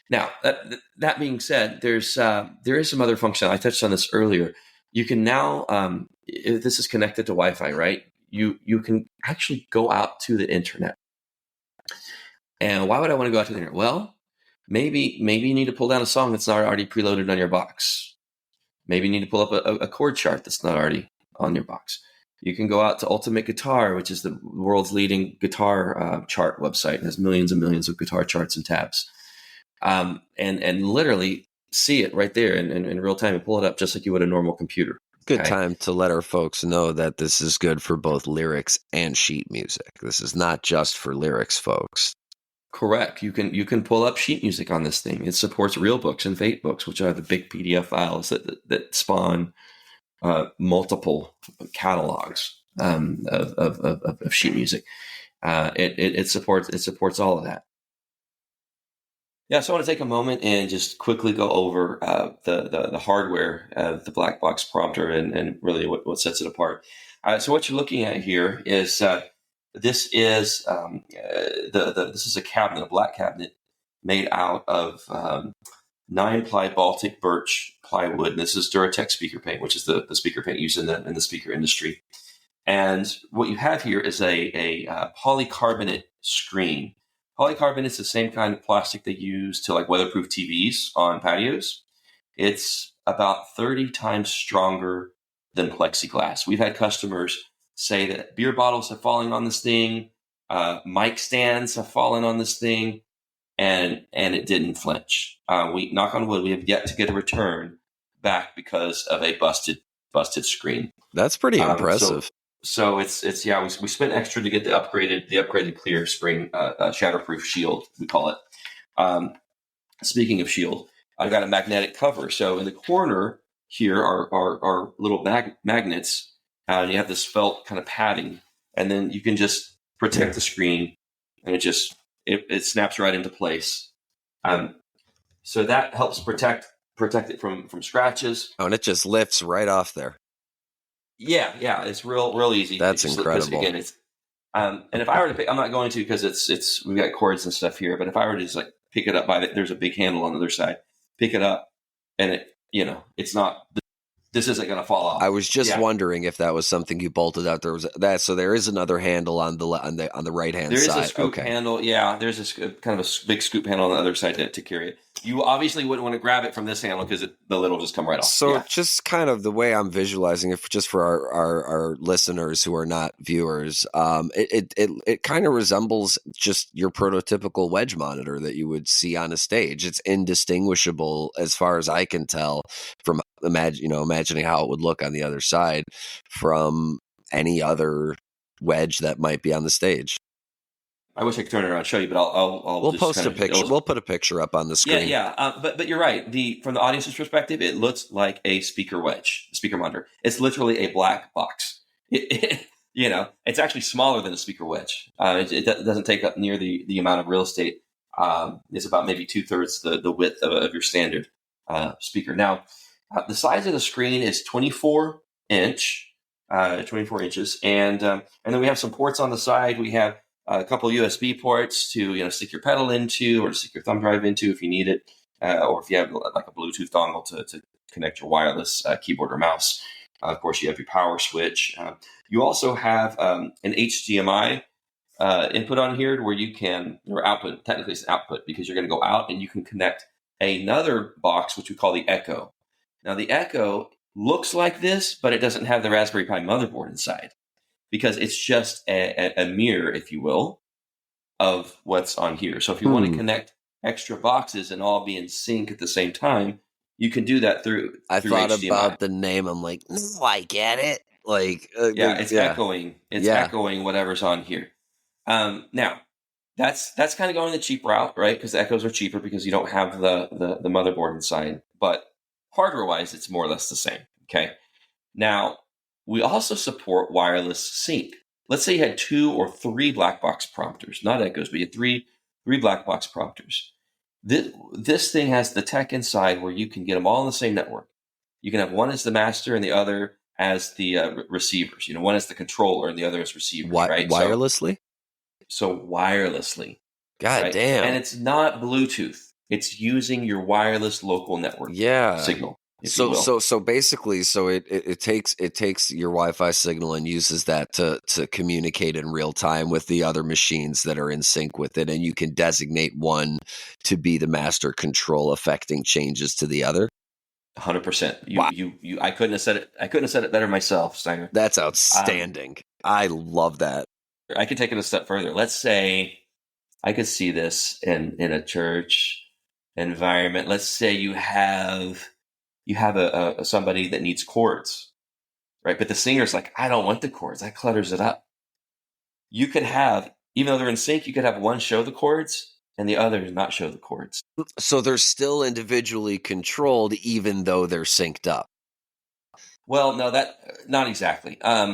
Now that being said, there is some other functionality. I touched on this earlier. You can now, if this is connected to Wi-Fi, right? You can actually go out to the internet. And why would I want to go out to the internet? Well, maybe you need to pull down a song that's not already preloaded on your box. Maybe you need to pull up a chord chart that's not already on your box. You can go out to Ultimate Guitar, which is the world's leading guitar chart website. It has millions and millions of guitar charts and tabs. And literally, see it right there in real time and pull it up just like you would a normal computer. Good time to let our folks know that this is good for both lyrics and sheet music. This is not just for lyrics, folks. Correct. You can pull up sheet music on this thing. It supports real books and fate books, which are the big PDF files that spawn multiple catalogs of sheet music. It supports all of that. Yeah, so I want to take a moment and just quickly go over the hardware of the black box prompter and really what sets it apart. So what you're looking at here is this is this is a cabinet, a black cabinet made out of 9-ply Baltic birch plywood. And this is Duratec speaker paint, which is the speaker paint used in the speaker industry. And what you have here is a polycarbonate screen. Polycarbonate is the same kind of plastic they use to like weatherproof TVs on patios. It's about 30 times stronger than plexiglass. We've had customers say that beer bottles have fallen on this thing, mic stands have fallen on this thing, and it didn't flinch. We knock on wood, we have yet to get a return back because of a busted screen. That's pretty impressive. So it's we spent extra to get the upgraded clear spring shatterproof shield, we call it. Speaking of shield, I've got a magnetic cover. So in the corner here are little magnets, and you have this felt kind of padding, and then you can just protect the screen, and it snaps right into place. So that helps protect it from scratches. Oh, and it just lifts right off there. Yeah, it's real easy. That's incredible. Again, it's and if I were to pick, I'm not going to because it's we've got cords and stuff here. But if I were to just like pick it up there's a big handle on the other side. Pick it up, and it's not. This isn't going to fall off. I was just wondering if that was something you bolted out. There was that, so there is another handle on the right hand side. There is a scoop handle. Yeah, there's this kind of a big scoop handle on the other side to carry it. You obviously wouldn't want to grab it from this handle because the lid will just come right off. So just kind of the way I'm visualizing it, just for our listeners who are not viewers, it kind of resembles just your prototypical wedge monitor that you would see on a stage. It's indistinguishable as far as I can tell from imagining how it would look on the other side from any other wedge that might be on the stage. I wish I could turn it around and show you, but we'll post a picture. We'll put a picture up on the screen. Yeah. But you're right. From the audience's perspective, it looks like a speaker wedge, a speaker monitor. It's literally a black box. It's actually smaller than a speaker wedge. It doesn't take up near the amount of real estate. It's about maybe 2/3 the width of your standard speaker. Now, the size of the screen is 24 inches, and then we have some ports on the side. We have a couple USB ports to stick your pedal into or to stick your thumb drive into if you need it, or if you have like a Bluetooth dongle to connect your wireless keyboard or mouse. Of course, you have your power switch. You also have an HDMI input on here where you can, or output, technically it's output because you're going to go out and you can connect another box, which we call the Echo. Now, the Echo looks like this, but it doesn't have the Raspberry Pi motherboard inside because it's just a mirror, if you will, of what's on here. So if you want to connect extra boxes and all be in sync at the same time, you can do that through thought HDMI. About the name. I'm like, no, I get it. Like, it's echoing. It's echoing whatever's on here. Now, that's kind of going the cheap route, right? Because the Echoes are cheaper because you don't have the motherboard inside. But hardware-wise, it's more or less the same. Okay. Now, we also support wireless sync. Let's say you had 2 or 3 black box prompters, not Echoes, but you had three black box prompters. This thing has the tech inside where you can get them all on the same network. You can have one as the master and the other as the receivers. One as the controller and the other as receivers. Right? Wirelessly? So wirelessly. God damn. And it's not Bluetooth. It's using your wireless local network signal. So basically, it takes your Wi-Fi signal and uses that to communicate in real time with the other machines that are in sync with it, and you can designate one to be the master control, affecting changes to the other. 100%. I couldn't have said it. I couldn't have said it better myself, Steiner. That's outstanding. I love that. I could take it a step further. Let's say I could see this in a church environment. Let's say you have a somebody that needs chords, right? But the singer's like, I don't want the chords. That clutters it up. You could have, even though they're in sync, you could have one show the chords and the other not show the chords. So they're still individually controlled, even though they're synced up. Well, no, that not exactly. Let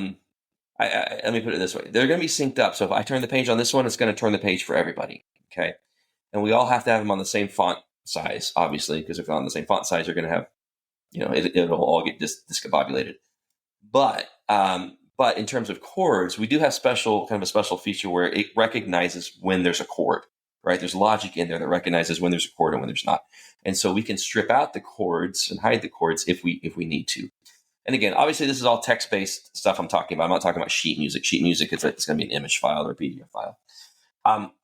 me put it this way: they're going to be synced up. So if I turn the page on this one, it's going to turn the page for everybody. Okay, and we all have to have them on the same font size, obviously, because if they're on the same font size, you're going to have, it'll all get discombobulated. But in terms of chords, we do have kind of a special feature where it recognizes when there's a chord, right? There's logic in there that recognizes when there's a chord and when there's not. And so we can strip out the chords and hide the chords if we need to. And again, obviously this is all text-based stuff I'm talking about. I'm not talking about sheet music. Sheet music, it's going to be an image file or a PDF file.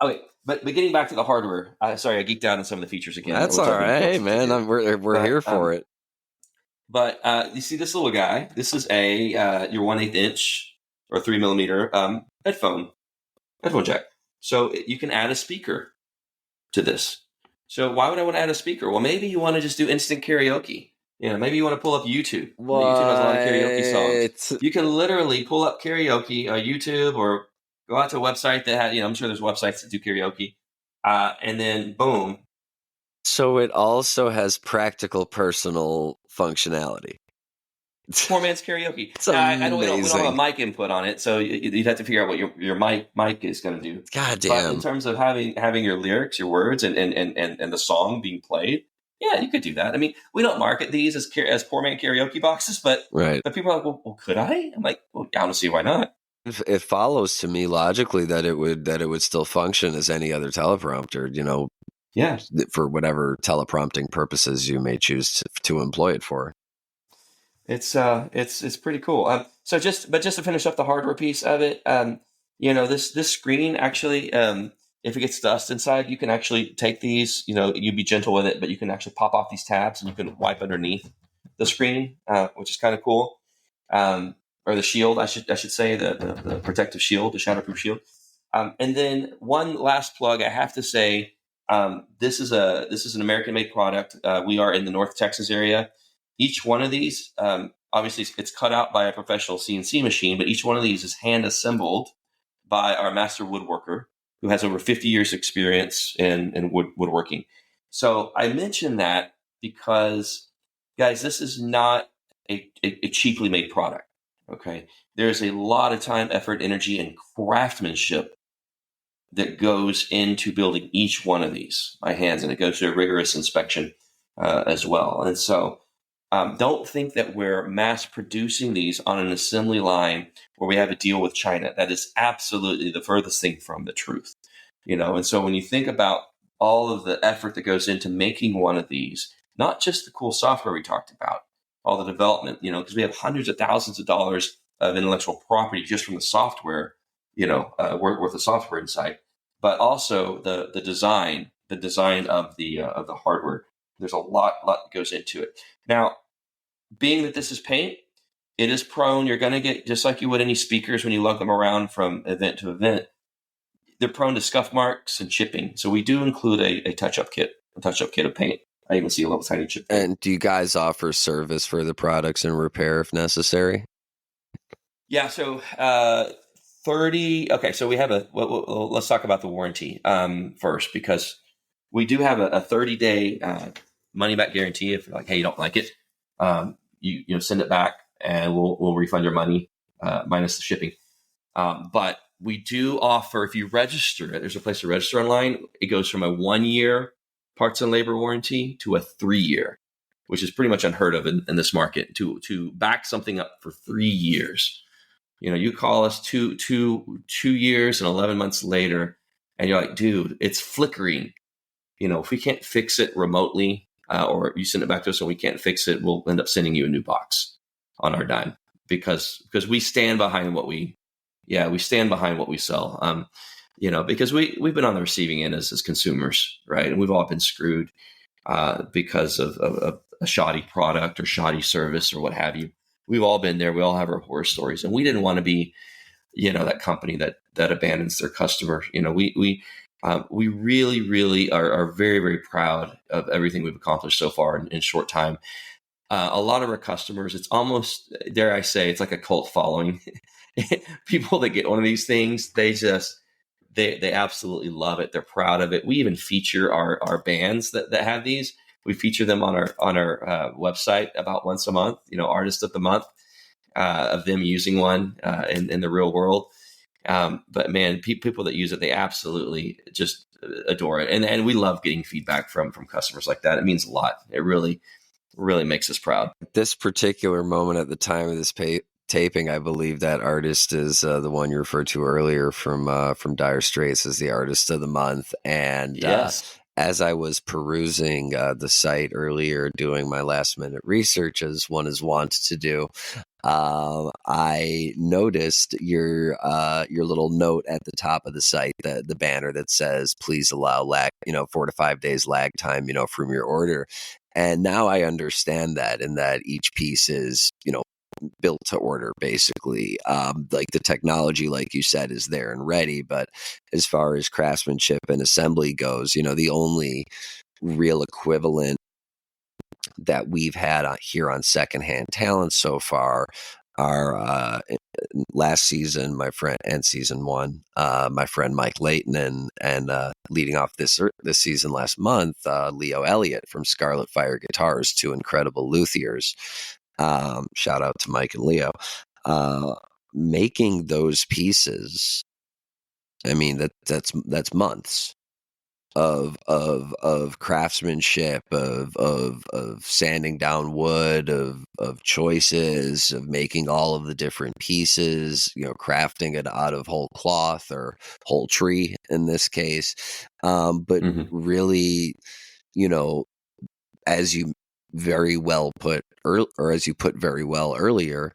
Okay, but getting back to the hardware, sorry, I geeked out on some of the features again. That's all right. Hey, man, we're here for it. But you see this little guy? This is your 1/8 inch or 3 millimeter headphone jack. So you can add a speaker to this. So why would I want to add a speaker? Well, maybe you want to just do instant karaoke. Maybe you want to pull up YouTube. What? YouTube has a lot of karaoke songs. You can literally pull up karaoke on YouTube or go out to a website that has, I'm sure there's websites that do karaoke. And then boom. So it also has practical personal functionality. Poor man's karaoke. It's amazing. We don't have a mic input on it, so you'd have to figure out what your mic is going to do. God damn. But in terms of having your lyrics, your words, and the song being played, yeah, you could do that. I mean, we don't market these as poor man karaoke boxes, but people are like, well, could I? I'm like, well, I don't see why not. It follows to me logically that it would still function as any other teleprompter, Yeah, for whatever teleprompting purposes you may choose to employ it for. It's pretty cool. So just to finish up the hardware piece of it, this screen actually, if it gets dust inside, you can actually take these, you be gentle with it, but you can actually pop off these tabs and you can wipe underneath the screen, which is kind of cool. Or the shield, I should say, the protective shield, the shatterproof shield. And then one last plug, I have to say, this is an American-made product. We are in the North Texas area. Each one of these, obviously, it's cut out by a professional CNC machine, but each one of these is hand assembled by our master woodworker, who has over 50 years experience in woodworking. So I mention that because, guys, this is not a cheaply made product. Okay, there's a lot of time, effort, energy, and craftsmanship that goes into building each one of these by hands, and it goes through a rigorous inspection as well. And so don't think that we're mass producing these on an assembly line where we have a deal with China. That is absolutely the furthest thing from the truth. And so when you think about all of the effort that goes into making one of these, not just the cool software we talked about, all the development, because we have hundreds of thousands of dollars of intellectual property just from the software, worth of software inside, but also the design of the hardware. There's a lot that goes into it. Now, being that this is paint, it is prone. You're going to get, just like you would any speakers when you lug them around from event to event, they're prone to scuff marks and chipping. So we do include a touch-up kit of paint. I even see a little tiny chip. And do you guys offer service for the products and repair if necessary? Yeah. So 30. Okay. So we have let's talk about the warranty first, because we do have a 30-day money back guarantee. If you're like, hey, you don't like it, you send it back and we'll refund your money minus the shipping. But we do offer, if you register it, there's a place to register online. It goes from a 1-year parts and labor warranty to a 3-year, which is pretty much unheard of in this market, to back something up for 3 years. You call us two years and 11 months later, and you're like, dude, it's flickering. If we can't fix it remotely, or you send it back to us and we can't fix it, we'll end up sending you a new box on our dime, because we stand behind what we sell. Because we've been on the receiving end as consumers, right? And we've all been screwed because of a shoddy product or shoddy service or what have you. We've all been there. We all have our horror stories, and we didn't want to be, that company that abandons their customer. We really, really are very, very proud of everything we've accomplished so far in short time. A lot of our customers, it's almost, dare I say, it's like a cult following. People that get one of these things, they absolutely love it. They're proud of it. We even feature our bands that have these. We feature them on our website about once a month. Artist of the month, of them using one in the real world. But man, people that use it, they absolutely just adore it, and we love getting feedback from customers like that. It means a lot. It really makes us proud. At this particular moment at the time of this taping, I believe that artist is the one you referred to earlier from Dire Straits as the artist of the month. And Yes. As I was perusing the site earlier, doing my last minute research, as one is wont to do, I noticed your little note at the top of the site, the banner that says, "Please allow 4 to 5 days lag time, from your order." And now I understand that, and that each piece is, built to order, basically. Like the technology, like you said, is there and ready. But as far as craftsmanship and assembly goes, the only real equivalent that we've had here on Secondhand Talent so far are last season, my friend, and season one, my friend Mike Layton, and leading off this season last month, Leo Elliott from Scarlet Fire Guitars, two incredible luthiers. Shout out to Mike and Leo. Making those pieces, I mean, that's months of craftsmanship, of sanding down wood, of choices, of making all of the different pieces, crafting it out of whole cloth or whole tree in this case. But really, as you very well put, or as you put very well earlier,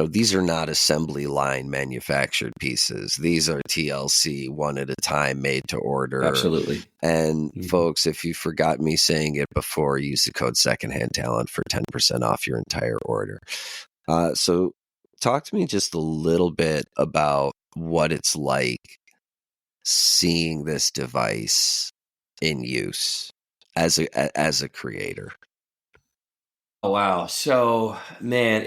these are not assembly line manufactured pieces. These are TLC, one at a time, made to order. Absolutely. And folks, if you forgot me saying it before, use the code Secondhand Talent for 10% off your entire order. So talk to me just a little bit about what it's like seeing this device in use as a creator. Oh, wow. So, man,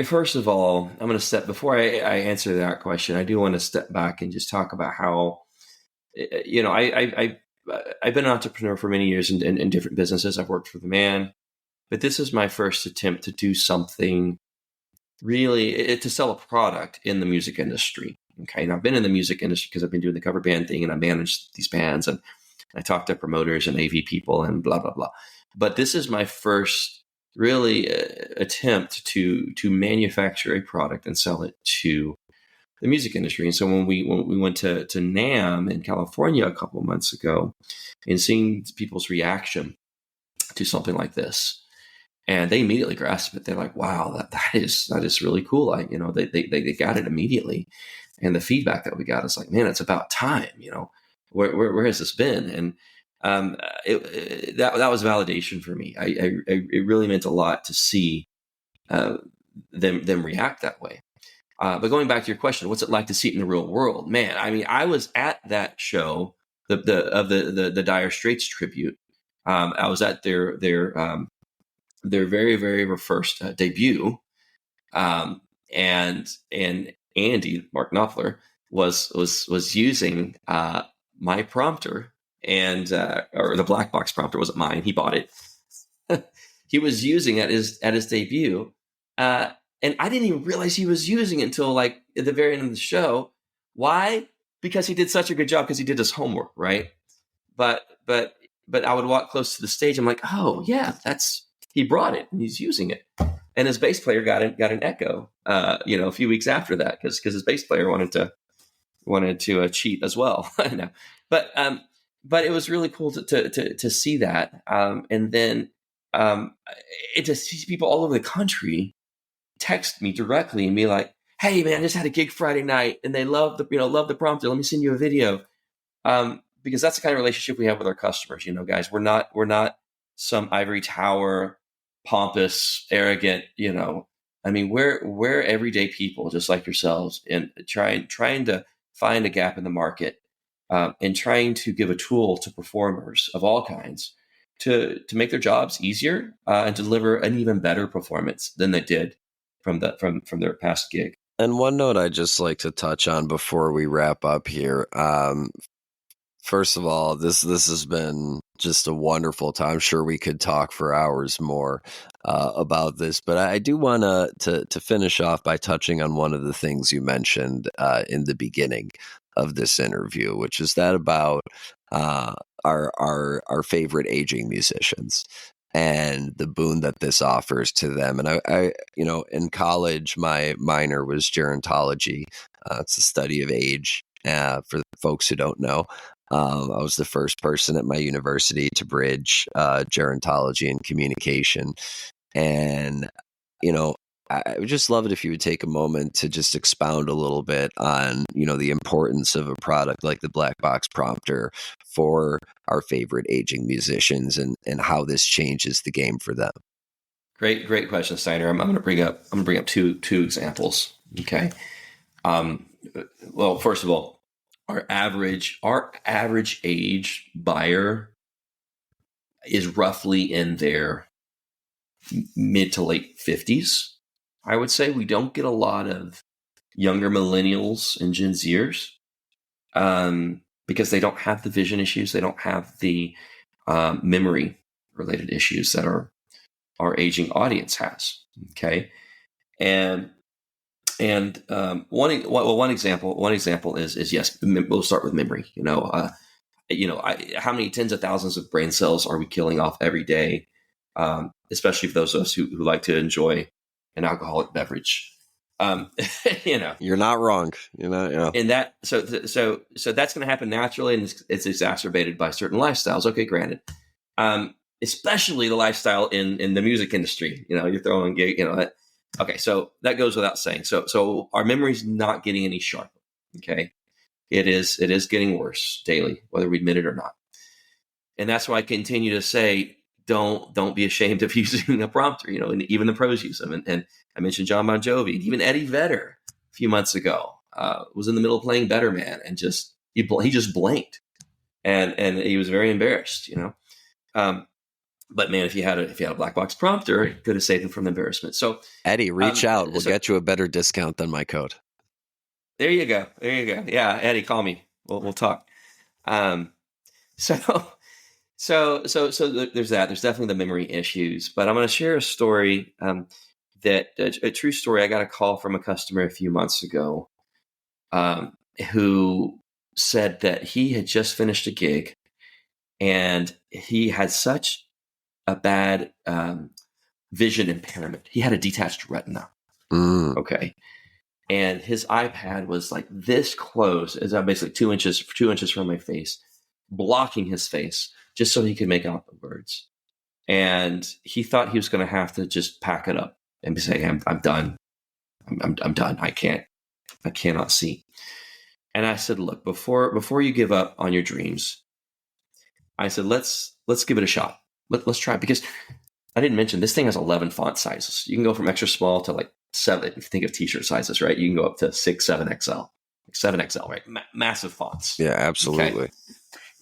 first of all, I'm going to before I answer that question, I do want to step back and just talk about how, I've been an entrepreneur for many years in different businesses. I've worked for the man, but this is my first attempt to do something really, to sell a product in the music industry. Okay. And I've been in the music industry because I've been doing the cover band thing, and I manage these bands, and I talk to promoters and AV people and blah, blah, blah. But this is my first really attempt to manufacture a product and sell it to the music industry. And so when we went to NAMM in California a couple of months ago, and seeing people's reaction to something like this, and they immediately grasped it. They're like, "Wow, that is really cool!" Like, they got it immediately, and the feedback that we got is like, "Man, it's about time." Where has this been? And that was validation for me. It really meant a lot to see them react that way. But going back to your question, what's it like to see it in the real world? Man, I mean, I was at that show, the Dire Straits tribute. I was at their very, very first debut, and Andy, Mark Knopfler, was using my prompter, and or the black box prompter. Wasn't mine. He bought it. He was using it at his debut, and I didn't even realize he was using it until like at the very end of the show. Why? Because he did such a good job, because he did his homework, right? But I would walk close to the stage. I'm like, oh yeah, he brought it and he's using it. And his bass player got an echo, a few weeks after that, because his bass player wanted to cheat as well. No. But it was really cool to see that, and then to see people all over the country text me directly and be like, "Hey man, I just had a gig Friday night, and they love the prompter. Let me send you a video." Because that's the kind of relationship we have with our customers. Guys, we're not some ivory tower, pompous, arrogant. I mean, we're everyday people just like yourselves, and trying to find a gap in the market and trying to give a tool to performers of all kinds to make their jobs easier and to deliver an even better performance than they did from their past gig. And one note I'd just like to touch on before we wrap up here. First of all, this has been just a wonderful time. I'm sure we could talk for hours more about this, but I do want to finish off by touching on one of the things you mentioned in the beginning of this interview, which is that about our favorite aging musicians and the boon that this offers to them. And I in college, my minor was gerontology. It's the study of age. For folks who don't know, I was the first person at my university to bridge gerontology and communication. And, I would just love it if you would take a moment to just expound a little bit on, the importance of a product like the Black Box Prompter for our favorite aging musicians and how this changes the game for them. Great question, Steiner. I'm going to bring up two examples. Okay. Well, first of all, our average age buyer is roughly in their mid to late 50s. I would say we don't get a lot of younger millennials and Gen Zers because they don't have the vision issues. They don't have the memory related issues that our aging audience has. Okay. And one example is yes, we'll start with memory. How many tens of thousands of brain cells are we killing off every day? Especially for those of us who like to enjoy an alcoholic beverage. You're not wrong. Yeah. And that so that's going to happen naturally, and it's exacerbated by certain lifestyles. Okay, granted. Especially the lifestyle in the music industry. You're throwing gig. Okay, so that goes without saying. So our memory's not getting any sharper. Okay, it is getting worse daily, whether we admit it or not. And that's why I continue to say, don't be ashamed of using a prompter. And even the pros use them. And I mentioned John Bon Jovi, and even Eddie Vedder a few months ago was in the middle of playing Better Man, and he just blanked, and he was very embarrassed. But man, if you had a black box prompter, it could have saved him from embarrassment. So Eddie, reach out. We'll get you a better discount than my code. There you go. Yeah, Eddie, call me. We'll talk. So there's that. There's definitely the memory issues. But I'm going to share a story a true story. I got a call from a customer a few months ago who said that he had just finished a gig and he had such a bad vision impairment. He had a detached retina. Okay. And his iPad was like this close, as I'm basically 2 inches from my face, blocking his face just so he could make out the words. And he thought he was going to have to just pack it up and be saying, I'm done. I'm done. I cannot see. And I said, look, before you give up on your dreams, I said, let's give it a shot. Let's try it, because I didn't mention this thing has 11 font sizes. You can go from extra small to like 7. If you think of t-shirt sizes, right? You can go up to 6, 7XL, 7XL, right? Massive fonts. Yeah, absolutely. Okay.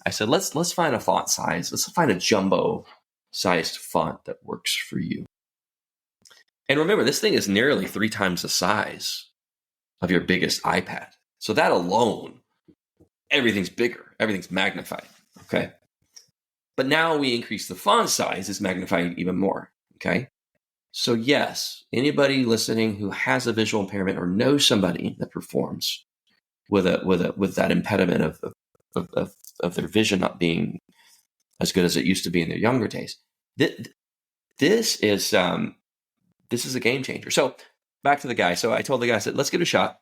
I said, let's find a font size. Let's find a jumbo sized font that works for you. And remember, this thing is nearly 3 times the size of your biggest iPad. So that alone, everything's bigger. Everything's magnified. Okay. But now we increase the font size, it's magnifying even more. Okay. So yes, anybody listening who has a visual impairment or knows somebody that performs with that impediment of their vision not being as good as it used to be in their younger days, this is a game changer. So back to the guy. So I told the guy, I said, let's give it a shot.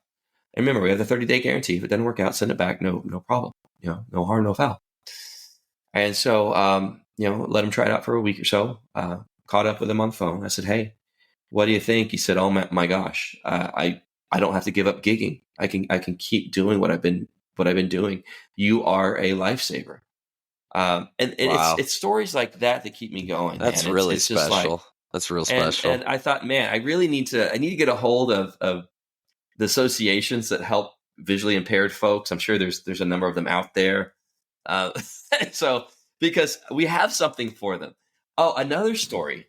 And remember, we have the 30-day guarantee. If it doesn't work out, send it back. No problem. No harm, no foul. And so, let him try it out for a week or so. Caught up with him on the phone. I said, hey, what do you think? He said, oh my gosh, I don't have to give up gigging. I can keep doing what I've been doing. You are a lifesaver. And wow. It's stories like that keep me going. That's really special. That's real special. And I thought, man, I need to get a hold of the associations that help visually impaired folks. I'm sure there's a number of them out there. So because we have something for them. Oh, another story.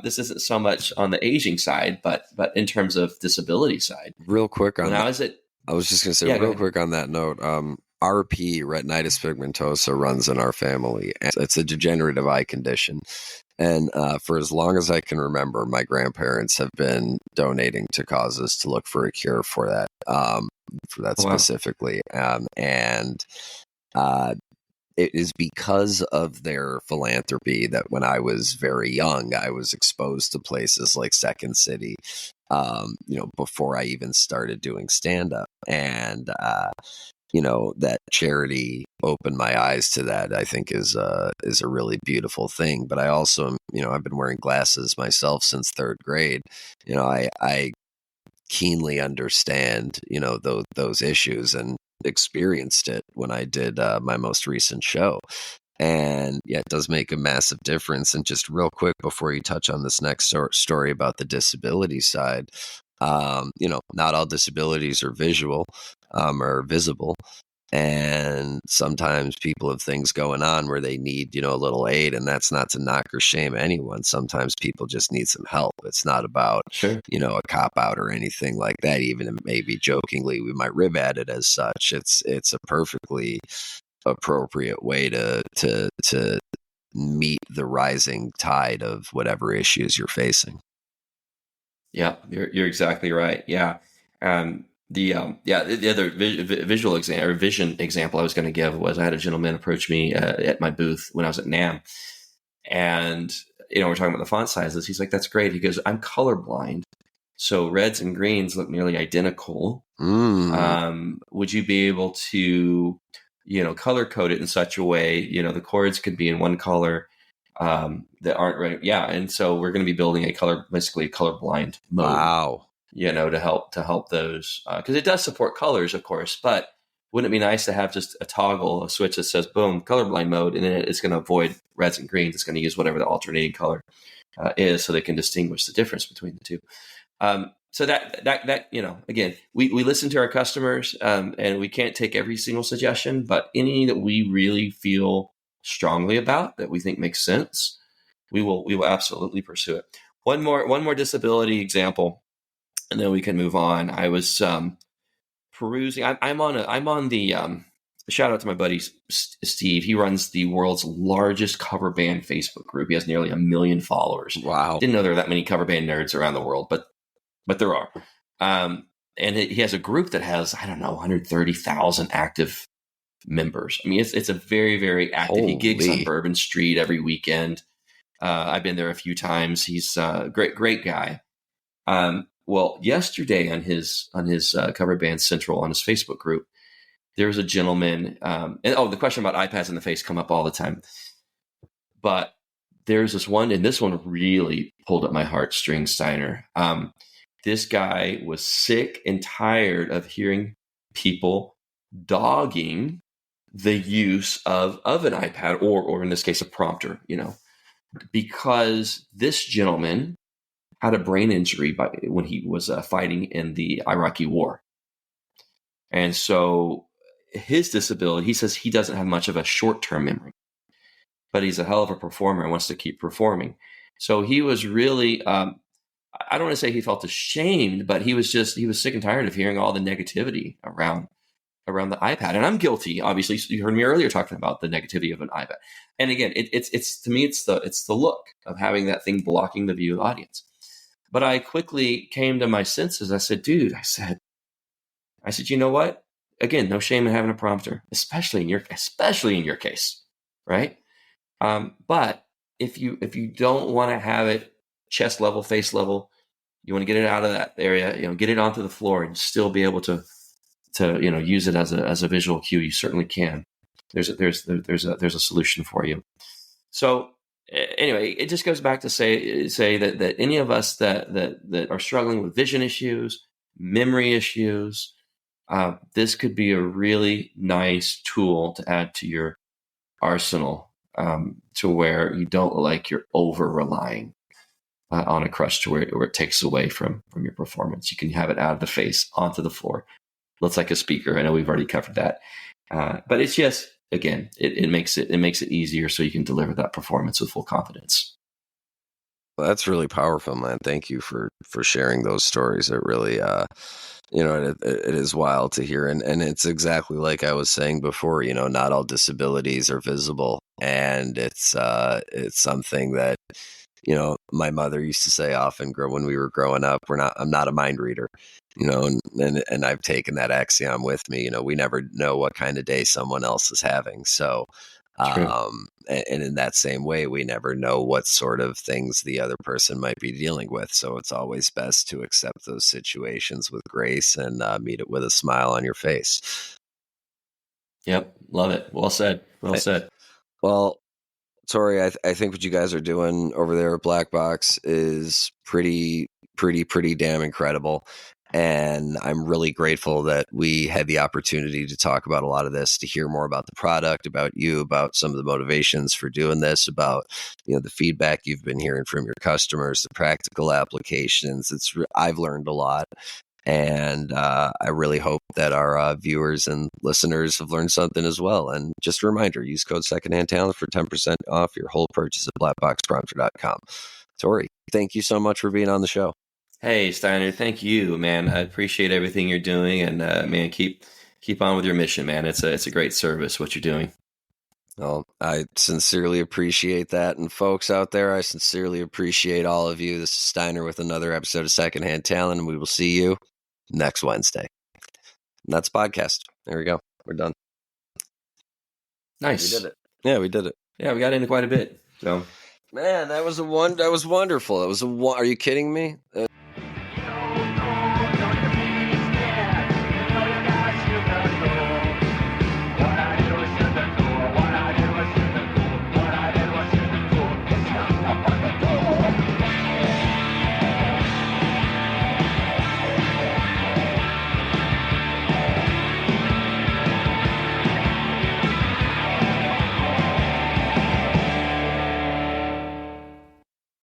This isn't so much on the aging side, but in terms of disability side. Real quick on When I that. was at I was just going to say Yeah, go real ahead. quick on that note. RP, retinitis pigmentosa, runs in our family. It's a degenerative eye condition. And for as long as I can remember, my grandparents have been donating to causes to look for a cure for that, Wow. specifically. And it is because of their philanthropy that when I was very young, I was exposed to places like Second City, before I even started doing stand-up. And, that charity opened my eyes to that, I think is a really beautiful thing. But I also, I've been wearing glasses myself since third grade. I keenly understand, those issues and experienced it when I did my most recent show. And yeah, it does make a massive difference. And just real quick before you touch on this next story about the disability side, not all disabilities are visual, or visible. And sometimes people have things going on where they need, a little aid, and that's not to knock or shame anyone. Sometimes people just need some help. It's not about, Sure. a cop out or anything like that. Even maybe jokingly, we might rib at it as such. It's a perfectly appropriate way to meet the rising tide of whatever issues you're facing. Yeah, you're exactly right. Yeah. The other visual example or vision example I was going to give was I had a gentleman approach me at my booth when I was at NAMM, and we're talking about the font sizes. He's like, "That's great." He goes, "I'm colorblind, so reds and greens look nearly identical. Would you be able to, color code it in such a way, the chords could be in one color that aren't right?" Yeah, and so we're going to be building basically a colorblind mode. Wow. To help those, because it does support colors, of course, but wouldn't it be nice to have just a switch that says, boom, colorblind mode, and then it's going to avoid reds and greens. It's going to use whatever the alternating color is, so they can distinguish the difference between the two. So that again, we listen to our customers, and we can't take every single suggestion, but any that we really feel strongly about that we think makes sense, we will absolutely pursue it. One more disability example, and then we can move on. I was perusing. I'm on the shout out to my buddy Steve. He runs the world's largest cover band Facebook group. He has nearly 1 million followers. Wow. Didn't know there were that many cover band nerds around the world, but there are. And he has a group that has, I don't know, 130,000 active members. I mean, it's a very, very active. Holy. He gigs on Bourbon Street every weekend. I've been there a few times. He's a great guy. Well, yesterday on his Cover Band Central on his Facebook group, there was a gentleman. And the question about iPads in the face come up all the time. But there's this one, and this one really pulled at my heartstrings, Steiner. This guy was sick and tired of hearing people dogging the use of an iPad or in this case a prompter, because this gentleman had a brain injury when he was fighting in the Iraqi war. And so his disability, he says he doesn't have much of a short-term memory, but he's a hell of a performer and wants to keep performing. So he was really, I don't want to say he felt ashamed, but he was sick and tired of hearing all the negativity around the iPad. And I'm guilty, obviously. You heard me earlier talking about the negativity of an iPad. And again, it's to me, it's the look of having that thing blocking the view of the audience. But I quickly came to my senses. I said, dude, I said, you know what? Again, no shame in having a prompter, especially in your case, right? But if you don't want to have it chest level, face level, you want to get it out of that area, get it onto the floor and still be able to use it as a visual cue. You certainly can. There's a solution for you. So anyway, it just goes back to say that any of us that are struggling with vision issues, memory issues, this could be a really nice tool to add to your arsenal, to where you don't look like you're over relying on a crutch to where it takes away from your performance. You can have it out of the face onto the floor. looks like a speaker. I know we've already covered that, but it's just, again, it makes it easier so you can deliver that performance with full confidence. Well, that's really powerful, man. Thank you for sharing those stories. It really, it is wild to hear, and it's exactly like I was saying before. Not all disabilities are visible, and it's something that my mother used to say often when we were growing up. I'm not a mind reader, and I've taken that axiom with me. We never know what kind of day someone else is having, so. And in that same way, we never know what sort of things the other person might be dealing with. So it's always best to accept those situations with grace and meet it with a smile on your face. Yep. Love it. Well said. Well said. Well, Tory, I think what you guys are doing over there at Black Box is pretty damn incredible. And I'm really grateful that we had the opportunity to talk about a lot of this, to hear more about the product, about you, about some of the motivations for doing this, about the feedback you've been hearing from your customers, the practical applications. I've learned a lot. And I really hope that our viewers and listeners have learned something as well. And just a reminder, use code Secondhand Talent for 10% off your whole purchase at blackboxprompter.com. Tory, thank you so much for being on the show. Hey, Steiner, thank you, man. I appreciate everything you're doing, and man, keep on with your mission, man. It's a great service what you're doing. Well, I sincerely appreciate that. And folks out there, I sincerely appreciate all of you. This is Steiner with another episode of Secondhand Talent, and we will see you next Wednesday. And that's podcast. There we go. We're done. Nice. We did it. Yeah, we did it. Yeah, we got into quite a bit. So, man, that was wonderful. Are you kidding me?